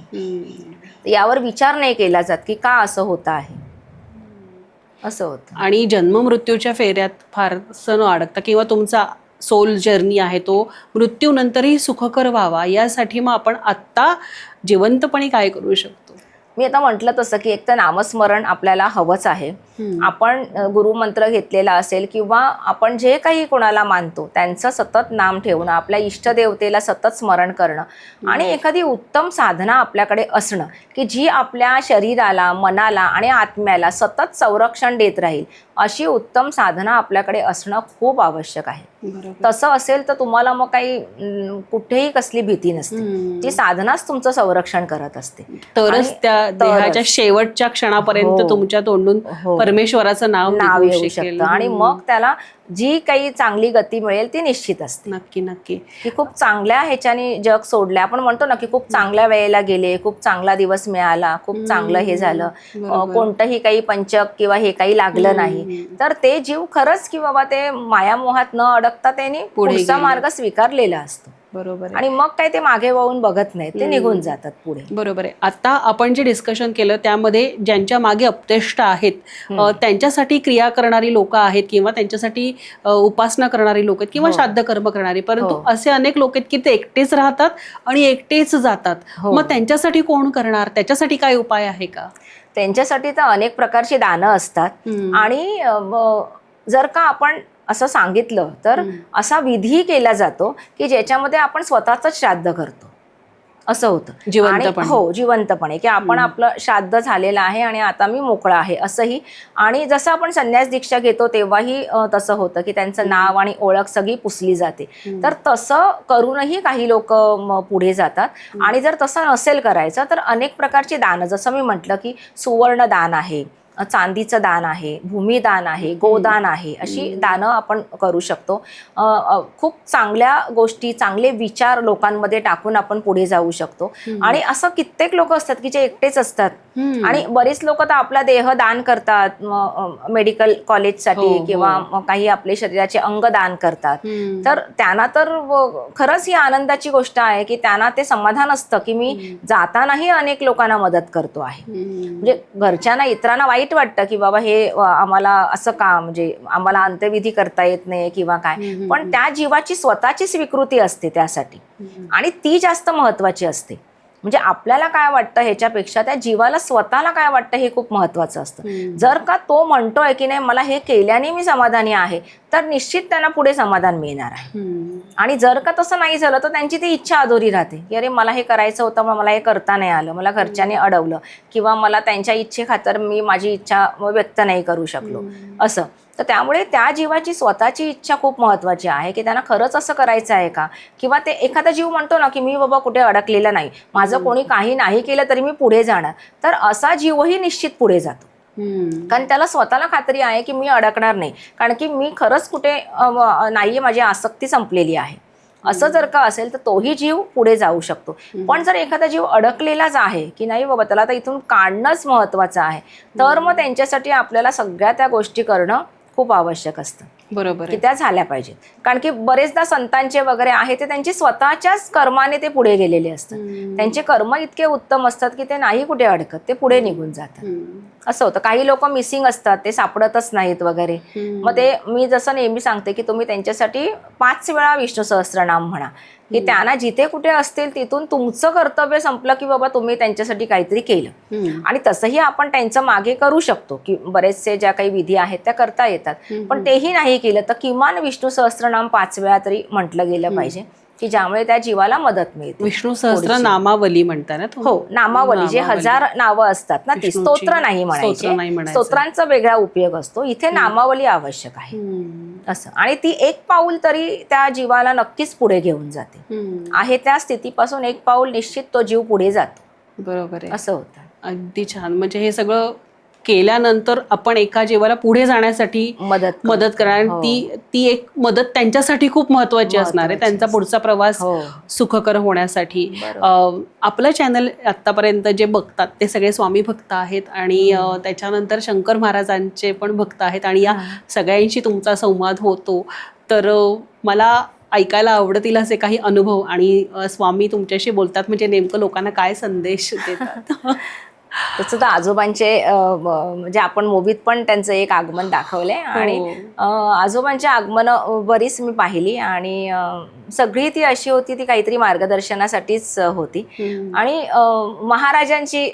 A: यावर विचार नाही केला जात की का असं होतं आहे, असं होतं.
B: आणि जन्ममृत्यूच्या फेऱ्यात फारसं न अडकता किंवा तुमचा सोल जर्नी आहे तो मृत्यूनंतरही सुखकर व्हावा, यासाठी मग आपण आत्ता जिवंतपणे काय करू शकतो?
A: मी आता म्हटलं तसं की एक तर नामस्मरण आपल्याला हवंच आहे. आपण गुरुमंत्र घेतलेला असेल किंवा आपण जे काही कोणाला मानतो त्यांचं सतत नाम ठेवणं, आपल्या इष्टदेवतेला सतत स्मरण करणं आणि एखादी उत्तम साधना आपल्याकडे असणं की जी आपल्या शरीराला, मनाला आणि आत्म्याला सतत संरक्षण देत राहील, अशी उत्तम साधना आपल्याकडे असणं खूप आवश्यक आहे. तसं असेल तर तुम्हाला मग काही कुठेही कसली भीती नसते, ती साधनाच तुमचं संरक्षण करत असते.
B: तरच त्या देहाच्या शेवटच्या क्षणापर्यंत तुमच्या तोंडून परमेश्वराचं नाव
A: येऊ शकतं आणि मग त्याला जी काही चांगली गती मिळेल ती निश्चित असते.
B: नक्की नक्की.
A: की खूप चांगल्या ह्याच्याने जग सोडले, आपण म्हणतो ना की खूप चांगल्या वेळेला गेले, खूप चांगला दिवस मिळाला, खूप चांगलं हे झालं, कोणतंही काही पंचक किंवा हे काही लागलं नाही, तर ते जीव खरंच की बाबा ते मायामोहात न अडकता त्यांनी पुढचा मार्ग स्वीकारलेला असतो.
B: बरोबर.
A: आणि मग काय ते मागे वळून बघत नाही, ते निघून जातात पुढे.
B: बरोबर आहे. आता आपण जे डिस्कशन केलं त्यामध्ये ज्यांच्या मागे अपतेष्ट आहेत त्यांच्यासाठी क्रिया करणारी लोक आहेत किंवा त्यांच्यासाठी उपासना करणारी लोक आहेत किंवा श्राद्ध कर्म करणारी, परंतु असे अनेक लोक आहेत की ते एकटेच राहतात आणि एकटेच जातात. मग त्यांच्यासाठी कोण करणार? त्याच्यासाठी काय उपाय आहे का?
A: त्यांच्यासाठी तर अनेक प्रकारची दानं असतात. आणि जर का आपण असं सांगितलं तर असा विधी केला जातो की ज्याच्यामध्ये आपण स्वतःच श्राद्ध करतो, असं होतं जिवंतपणे. हो, जिवंतपणे, की आपण आपलं श्राद्ध झालेलं आहे आणि आता मी मोकळा आहे असंही. आणि जसं आपण संन्यास दीक्षा घेतो तेव्हाही तसं होतं की त्यांचं नाव आणि ओळख सगळी पुसली जाते. तर तसं करूनही काही लोक पुढे जातात. आणि जर तसं नसेल करायचं तर अनेक प्रकारची दानं, जसं मी म्हटलं की सुवर्ण दान आहे, चांदीचं दान आहे, भूमिदान आहे, गोदान आहे, अशी दानं आपण करू शकतो. खूप चांगल्या गोष्टी, चांगले विचार लोकांमध्ये टाकून आपण पुढे जाऊ शकतो. आणि असं कित्येक लोक असतात की जे एकटेच असतात आणि बरेच लोक तर आपला देह दान करतात मेडिकल कॉलेजसाठी किंवा काही आपले शरीराचे अंग दान करतात. तर त्यांना तर खरंच ही आनंदाची गोष्ट आहे की त्यांना ते समाधान असतं की मी जातानाही अनेक लोकांना मदत करतो आहे. म्हणजे घरच्यांना, इतरांना वाईट वाटतं की बाबा हे आम्हाला असं का, म्हणजे आम्हाला अंत्यविधी करता येत नाही किंवा काय, पण त्या जीवाची स्वतःची स्वीकृती असते त्यासाठी आणि ती जास्त महत्वाची असते. म्हणजे आपल्याला काय वाटतं ह्याच्यापेक्षा त्या जीवाला स्वतःला काय वाटतं हे खूप महत्वाचं असतं. जर का तो म्हणतोय की नाही मला हे केल्याने मी समाधानी आहे, तर निश्चित त्यांना पुढे समाधान मिळणार आहे. आणि जर का तसं नाही झालं तर त्यांची ती इच्छा अधुरी राहते की अरे मला हे करायचं होतं, मग मला हे करता नाही आलं, मला घरच्यांनी अडवलं किंवा मला त्यांच्या इच्छेखातर मी माझी इच्छा व्यक्त नाही करू शकलो असं. तर त्यामुळे त्या जीवाची स्वतःची इच्छा खूप महत्वाची आहे की त्यांना खरंच असं करायचं आहे का. किंवा ते एखादा जीव म्हणतो ना की मी बाबा कुठे अडकलेला नाही, माझं कोणी काही नाही केलं तरी मी पुढे जाणार, तर असा जीवही निश्चित पुढे जातो. कारण त्याला स्वतःला खात्री आहे की मी अडकणार नाही, कारण की मी खरंच कुठे नाहीये, माझी आसक्ती संपलेली आहे. असं जर का असेल तर तोही जीव पुढे जाऊ शकतो. पण जर एखादा जीव अडकलेलाच आहे की नाही बाबा त्याला तर इथून काढणंच महत्वाचं आहे, तर मग त्यांच्यासाठी आपल्याला सगळ्या त्या गोष्टी करणं खूप आवश्यक असतं.
B: बरोबर,
A: की त्या झाल्या पाहिजेत. कारण की बरेचदा संतांचे वगैरे आहे ते त्यांची स्वतःच्याच कर्माने ते पुढे गेलेले असतात. त्यांचे कर्म इतके उत्तम असतात की ते नाही कुठे अडकत, ते पुढे निघून जातात. असं होतं. काही लोक मिसिंग असतात, ते सापडतच नाहीत वगैरे. मग ते मी जसं नेहमी सांगते की तुम्ही त्यांच्यासाठी 5 वेळा विष्णू सहस्त्रनाम म्हणा, की त्यांना जिथे कुठे असतील तिथून तुमचं कर्तव्य संपलं की बाबा तुम्ही त्यांच्यासाठी काहीतरी केलं. आणि तसंही आपण त्यांचं मागे करू शकतो की बरेचसे ज्या काही विधी आहेत त्या करता येतात, पण तेही नाही केलं तर किमान विष्णू सहस्त्रनाम 5 वेळा तरी म्हटलं गेलं पाहिजे की ज्यामुळे त्या जीवाला मदत मिळते.
B: विष्णू सहस्त्र नामावली म्हणता ना?
A: हो, नामावली, जे 1000 नावं असतात ना, ती स्तोत्र नाही म्हणायचे, स्तोत्रांचा वेगळा उपयोग असतो. इथे नामावली आवश्यक आहे असं. आणि ती एक पाऊल तरी त्या जीवाला नक्कीच पुढे घेऊन जाते. आहे त्या स्थितीपासून एक पाऊल निश्चित तो जीव पुढे जातो.
B: बरोबर आहे,
A: असं होतं.
B: अगदी छान. म्हणजे हे सगळं केल्यानंतर आपण एका जीवाला पुढे जाण्यासाठी मदत करणार. ती एक मदत त्यांच्यासाठी खूप महत्वाची असणार आहे, त्यांचा पुढचा प्रवास सुखकर होण्यासाठी. आपलं चॅनल आतापर्यंत जे बघतात ते सगळे स्वामी भक्त आहेत आणि त्याच्यानंतर शंकर महाराजांचे पण भक्त आहेत आणि या सगळ्यांशी तुमचा संवाद होतो. तर मला ऐकायला आवडतील असे काही अनुभव आणि स्वामी तुमच्याशी बोलतात म्हणजे नेमकं लोकांना काय संदेश देतात?
A: तसं तर आजोबांचे म्हणजे आपण मूवीत पण त्यांचं एक आगमन दाखवलंय आणि आजोबांची आगमन बरीच मी पाहिली आणि सगळी ती अशी होती, ती काहीतरी मार्गदर्शनासाठीच होती. आणि महाराजांची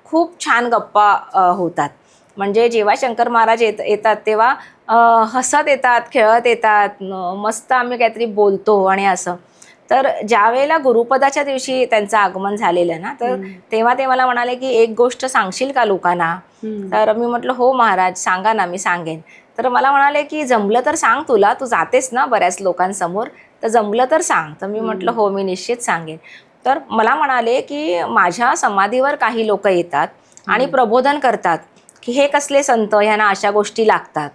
A: खूप छान गप्पा होतात. म्हणजे जेव्हा शंकर महाराज येतात तेव्हा हसत येतात, खेळत येतात, मस्त आम्ही काहीतरी बोलतो आणि असं. तर ज्या वेळेला गुरुपदाच्या दिवशी त्यांचं आगमन झालेलं ना, तर तेव्हा ते मला म्हणाले की एक गोष्ट सांगशील का लोकांना? तर मी म्हटलं हो महाराज, सांगा ना, मी सांगेन. तर मला म्हणाले की जमलं तर सांग, तुला, तू जातेस ना बऱ्याच लोकांसमोर, तर जमलं तर सांग. तर मी म्हटलं हो, मी निश्चित सांगेन. तर मला म्हणाले की माझ्या समाधीवर काही लोक येतात आणि प्रबोधन करतात की हे कसले संत, ह्यांना अशा गोष्टी लागतात.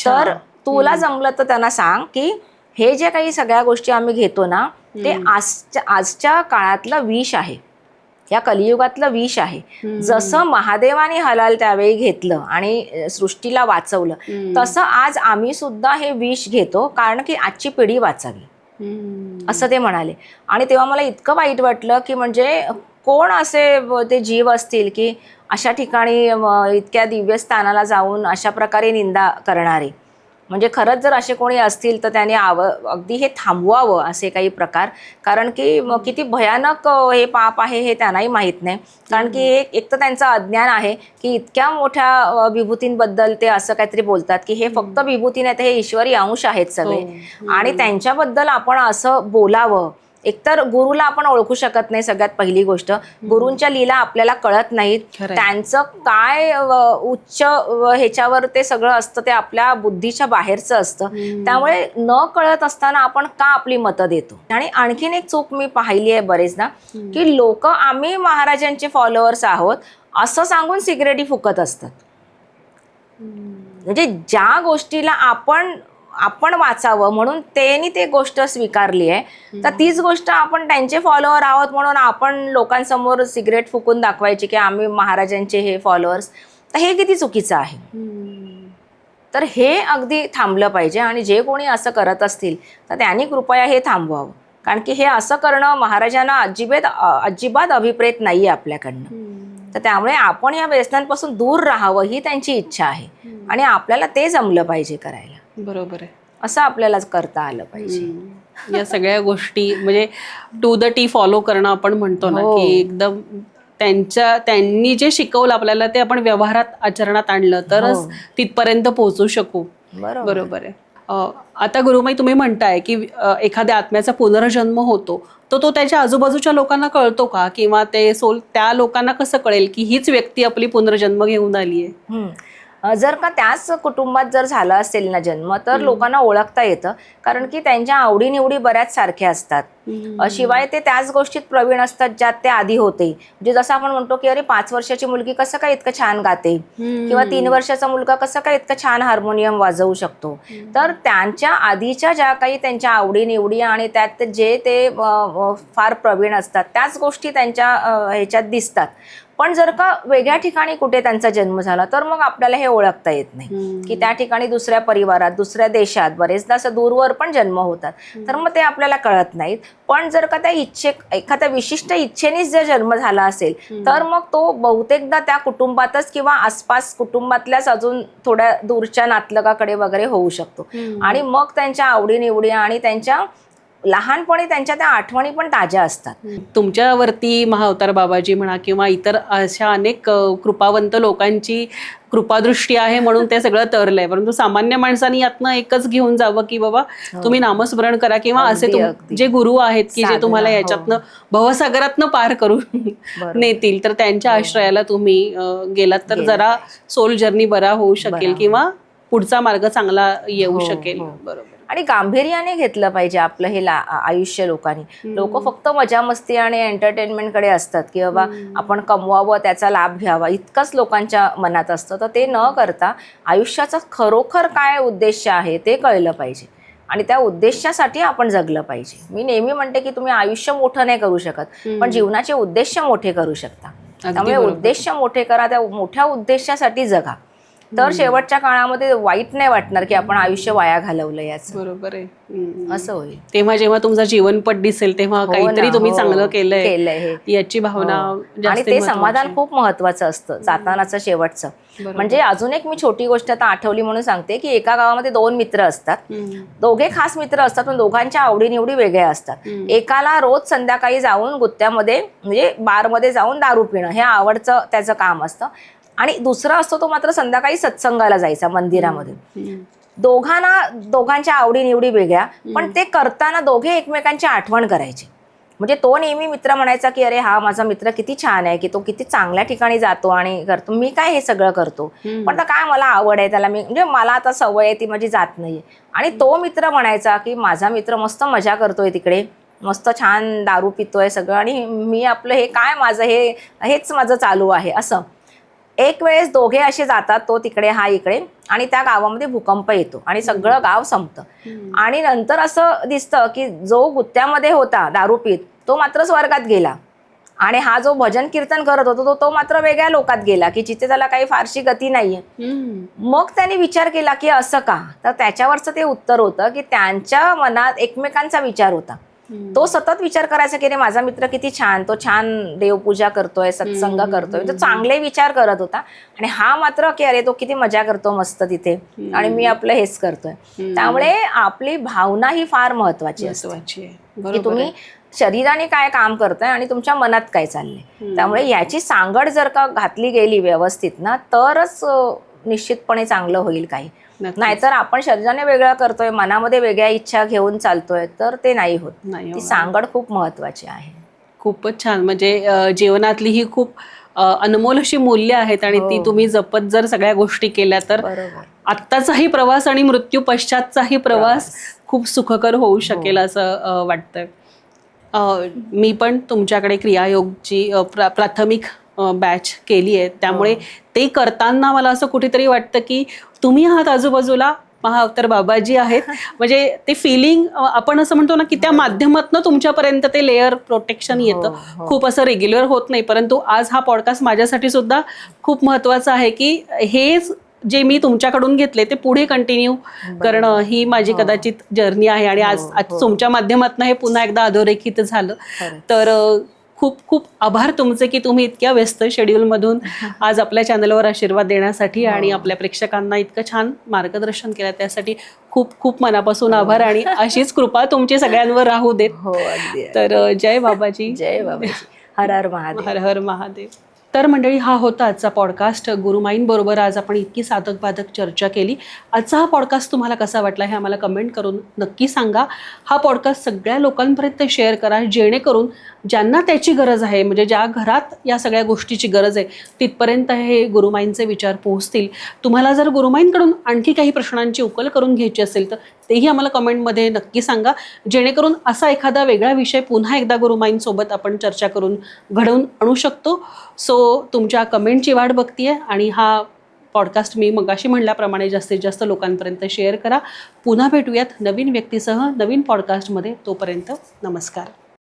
A: तर तुला जमलं तर त्यांना सांग की हे जे काही सगळ्या गोष्टी आम्ही घेतो ना ते आजच्या काळातलं विष आहे, या कलियुगातलं विष आहे. जसं महादेवाने हलाल त्यावेळी घेतलं आणि सृष्टीला वाचवलं तसं आज आम्ही सुद्धा हे विष घेतो, कारण की आजची पिढी वाचावी, असं ते म्हणाले. आणि तेव्हा मला इतकं वाईट वाटलं की म्हणजे कोण असे ते जीव असतील की अशा ठिकाणी इतक्या दिव्य स्थानाला जाऊन अशा प्रकारे निंदा करणारे. म्हणजे खरंच जर असे कोणी असतील तर त्याने अगदी हे थांबवावं असे काही प्रकार, कारण की किती भयानक हे पाप आहे हे त्यांनाही माहीत नाही. कारण की एक तर त्यांचं अज्ञान आहे की इतक्या मोठ्या विभूतींबद्दल ते असं काहीतरी बोलतात की हे फक्त विभूती नाही तर हे ईश्वरी अंश आहेत सगळे, आणि त्यांच्याबद्दल आपण असं बोलावं. एकतर गुरुला आपण ओळखू शकत नाही, सगळ्यात पहिली गोष्ट. गुरूंच्या लीला आपल्याला कळत नाहीत, त्यांचं काय उच्च ह्याच्यावर ते सगळं असतं ते आपल्या बुद्धीच्या बाहेरचं असतं. त्यामुळे न कळत असताना आपण का आपली मतं देतो. आणि आणखीन एक चूक मी पाहिली आहे बरेचदा की लोक आम्ही महाराजांचे फॉलोअर्स आहोत असं सांगून सिगरेटी फुकत असतात. म्हणजे ज्या गोष्टीला आपण वाचावं म्हणून त्यांनी ते गोष्ट स्वीकारली आहे, तर तीच गोष्ट आपण त्यांचे फॉलोअर आहोत म्हणून आपण लोकांसमोर सिगरेट फुकून दाखवायची की आम्ही महाराजांचे हे फॉलोअर्स, तर हे किती चुकीचं आहे. तर हे अगदी थांबलं पाहिजे. आणि जे कोणी असं करत असतील तर त्यांनी कृपया हे थांबवावं, कारण की हे असं करणं महाराजांना अजिबात अभिप्रेत नाही आहे आपल्याकडनं. तर त्यामुळे आपण या व्यसनांपासून दूर राहावं ही त्यांची इच्छा आहे आणि आपल्याला ते जमलं पाहिजे करायला.
B: बरोबर आहे.
A: असं आपल्याला करता आलं पाहिजे.
B: या सगळ्या गोष्टी म्हणजे टू द टी फॉलो करणं आपण म्हणतो ना की एकदम त्यांनी जे शिकवलं आपल्याला ते आपण व्यवहारात आचरणात आणलं तरच तिथपर्यंत पोहोचू शकू. बरोबर आहे. आता गुरुमाई तुम्ही म्हणताय की एखाद्या आत्म्याचा पुनर्जन्म होतो तर तो त्याच्या आजूबाजूच्या लोकांना कळतो का, किंवा ते सोल त्या लोकांना कसं कळेल की हीच व्यक्ती आपली पुनर्जन्म घेऊन आली आहे?
A: जर का त्याच कुटुंबात जर झाला असेल ना जन्म तर लोकांना ओळखता येतं, कारण की त्यांच्या आवडीनिवडी बऱ्याच सारख्या असतात. शिवाय ते त्याच गोष्टीत प्रवीण असतात ज्यात ते आधी होते. म्हणजे जसं आपण म्हणतो की अरे 5 वर्षाची मुलगी कसं काय इतकं छान गाते, किंवा 3 वर्षाचा मुलगा कसं काय इतकं छान हार्मोनियम वाजवू शकतो. तर त्यांच्या आधीच्या ज्या काही त्यांच्या आवडीनिवडी आणि त्यात जे ते फार प्रवीण असतात त्याच गोष्टी त्यांच्या ह्याच्यात दिसतात. पण जर का वेगळ्या ठिकाणी कुठे त्यांचा जन्म झाला तर मग आपल्याला हे ओळखता येत नाही की त्या ठिकाणी दुसऱ्या परिवारात, दुसऱ्या देशात बरेचदा असं दूरवर पण जन्म होतात, तर मग ते आपल्याला कळत नाहीत. पण जर का त्या एखाद्या विशिष्ट इच्छेनेच जर जन्म झाला असेल तर मग तो बहुतेकदा त्या कुटुंबातच किंवा आसपास कुटुंबातल्याच अजून थोड्या दूरच्या नातलगाकडे वगैरे होऊ शकतो. आणि मग त्यांच्या आवडीनिवडी आणि त्यांच्या लहानपणी त्यांच्या त्या आठवणी पण ताज्या असतात.
B: तुमच्यावरती महाअवतार बाबाजी म्हणा किंवा इतर अशा अनेक कृपावंत लोकांची कृपादृष्टी आहे म्हणून ते सगळं तरलंय. परंतु सामान्य माणसांनी यातनं एकच घेऊन जावं की बाबा तुम्ही नामस्मरण करा, किंवा असे जे गुरु आहेत की जे तुम्हाला याच्यातनं भवसागरातनं पार करून नेतील तर त्यांच्या आश्रयाला तुम्ही गेलात तर जरा सोल जर्नी बरा होऊ शकेल किंवा पुढचा मार्ग चांगला येऊ शकेल. बरोबर.
A: आणि गांभीर्याने घेतलं पाहिजे आपलं हे आयुष्य. लोक फक्त मजा मस्ती आणि एंटरटेनमेंटकडे असतात की बाबा आपण कमवावं, त्याचा लाभ घ्यावा, इतकंच लोकांच्या मनात असतं. तर ते न करता आयुष्याचा खरोखर काय उद्देश आहे ते कळलं पाहिजे आणि त्या उद्देशासाठी आपण जगलं पाहिजे. मी नेहमी म्हणते की तुम्ही आयुष्य मोठं नाही करू शकत, पण जीवनाचे उद्देश मोठे करू शकता. त्यामुळे उद्देश मोठे करा, त्या मोठ्या उद्देशासाठी जगा. तर शेवटच्या काळामध्ये वाईट नाही वाटणार की आपण आयुष्य वाया घालवलं याचं.
B: बरोबर आहे.
A: असं होईल.
B: तेव्हा जेव्हा तुमचा जीवनपट दिसेल तेव्हा काहीतरी तुम्ही चांगलं केलंय याची भावना.
A: आणि ते समाधान खूप महत्वाचं असतं जातानाचं शेवटचं. म्हणजे अजून एक मी छोटी गोष्ट आता आठवली म्हणून सांगते की एका गावामध्ये 2 मित्र असतात. दोघे खास मित्र असतात पण दोघांच्या आवडीनिवडी वेगळ्या असतात. एकाला रोज संध्याकाळी जाऊन गुत्त्यामध्ये म्हणजे बारमध्ये जाऊन दारू पिणं हे आवडचं त्याचं काम असतं, आणि दुसरा असतो तो मात्र संध्याकाळी सत्संगाला जायचा मंदिरामध्ये. दोघांच्या आवडीनिवडी वेगळ्या, पण ते करताना दोघे एकमेकांची आठवण करायचे. म्हणजे तो नेहमी मित्र म्हणायचा की अरे हा माझा मित्र किती छान आहे, की तो किती चांगल्या ठिकाणी जातो आणि करतो, मी काय हे सगळं करतो, पण आता काय मला आवड आहे त्याला, म्हणजे मला आता सवय आहे ती माझी जात नाहीये. आणि तो मित्र म्हणायचा की माझा मित्र मस्त मजा करतोय तिकडे, मस्त छान दारू पितोय सगळं, आणि मी आपलं हे काय माझं हेच माझं चालू आहे असं. एक वेळेस दोघे असे जातात, तो तिकडे हा इकडे, आणि त्या गावामध्ये भूकंप येतो आणि सगळं गाव संपतं. आणि नंतर असं दिसतं की जो गुत्त्यामध्ये होता दारू पीत तो मात्र स्वर्गात गेला, आणि हा जो भजन कीर्तन करत होता तो मात्र वेगळ्या लोकात गेला की जिथे त्याला काही फारशी गती नाहीये. मग त्यांनी विचार केला की असं का, तर त्याच्यावरचं ते उत्तर होतं की त्यांच्या मनात एकमेकांचा विचार होता. तो सतत विचार करायचा की रे माझा मित्र किती छान, तो छान देवपूजा करतोय, सत्संग करतोय, तो चांगले विचार करत होता, आणि हा मात्र की अरे तो किती मजा करतो मस्त तिथे, आणि मी आपलं हेच करतोय. त्यामुळे आपली भावना ही फार महत्वाची असते की तुम्ही शरीराने काय काम करताय आणि तुमच्या मनात काय चाललंय. त्यामुळे याची सांगड जर का घातली गेली व्यवस्थित ना, तरच निश्चितपणे चांगलं होईल काही. नाहीतर आपण शरीराने वेगळं करतोय, मनामध्ये वेगळ्या इच्छा घेऊन चालतोय, तर ते नाही होत. ती सांगड खूप महत्वाची आहे.
B: खूपच छान. म्हणजे जीवनातली ही खूप अनमोल अशी मूल्य आहेत, आणि ती तुम्ही जपत जर सगळ्या गोष्टी केल्या तर आत्ताचाही प्रवास आणि मृत्यू पश्चातचाही प्रवास खूप सुखकर होऊ शकेल असं वाटतंय. मी पण तुमच्याकडे क्रियायोगची प्राथमिक बॅच केली आहे, त्यामुळे ते करताना मला असं कुठेतरी वाटतं की तुम्ही आहात आजूबाजूला, महाअवतार बाबाजी आहेत. म्हणजे ते फिलिंग आपण असं म्हणतो ना की त्या माध्यमातून तुमच्यापर्यंत ते लेअर प्रोटेक्शन येतं. खूप असं रेग्युलर होत नाही, परंतु आज हा पॉडकास्ट माझ्यासाठी सुद्धा खूप महत्त्वाचा आहे की हे जे मी तुमच्याकडून घेतले ते पुढे कंटिन्यू करणं ही माझी कदाचित जर्नी आहे, आणि आज तुमच्या माध्यमातून हे पुन्हा एकदा अधोरेखित झालं. तर खूप खूप आभार तुमचे की तुम्ही इतक्या व्यस्त शेड्यूलमधून आज आपल्या चॅनलवर आशीर्वाद देण्यासाठी आणि आपल्या प्रेक्षकांना इतकं छान मार्गदर्शन केलं, त्यासाठी खूप खूप मनापासून आभार, आणि अशीच कृपा तुमची सगळ्यांवर राहू देत. तर जय बाबाजी.
A: जय बाबाजी. हर हर महादेव.
B: हर हर महादेव. तर मंडळी, हा होता आजचा पॉडकास्ट. गुरुमाईंबरोबर आज आपण इतकी साधक बाधक चर्चा केली. आजचा हा पॉडकास्ट तुम्हाला कसा वाटला हे आम्हाला कमेंट करून नक्की सांगा. हा पॉडकास्ट सगळ्या लोकांपर्यंत शेअर करा, जेणेकरून ज्यांना त्याची गरज आहे, म्हणजे ज्या घरात या सगळ्या गोष्टीची गरज आहे तिथपर्यंत हे गुरुमाईंचे विचार पोहोचतील. तुम्हाला जर गुरुमाईंकडून आणखी काही प्रश्नांची उकल करून घ्यायची असेल तर तेही आम्हाला कमेंटमध्ये नक्की सांगा, जेणेकरून असा एखादा वेगळा विषय पुन्हा एकदा गुरुमाईंसोबत आपण चर्चा करून घडवून आणू शकतो. सो तुमच्या कमेंटची वाट बघतीये, आणि हा पॉडकास्ट मी मगाशी म्हणल्याप्रमाणे जास्तीत जास्त लोकांपर्यंत शेअर करा. पुन्हा भेटूयात नवीन व्यक्तीसह नवीन पॉडकास्टमध्ये. तोपर्यंत नमस्कार.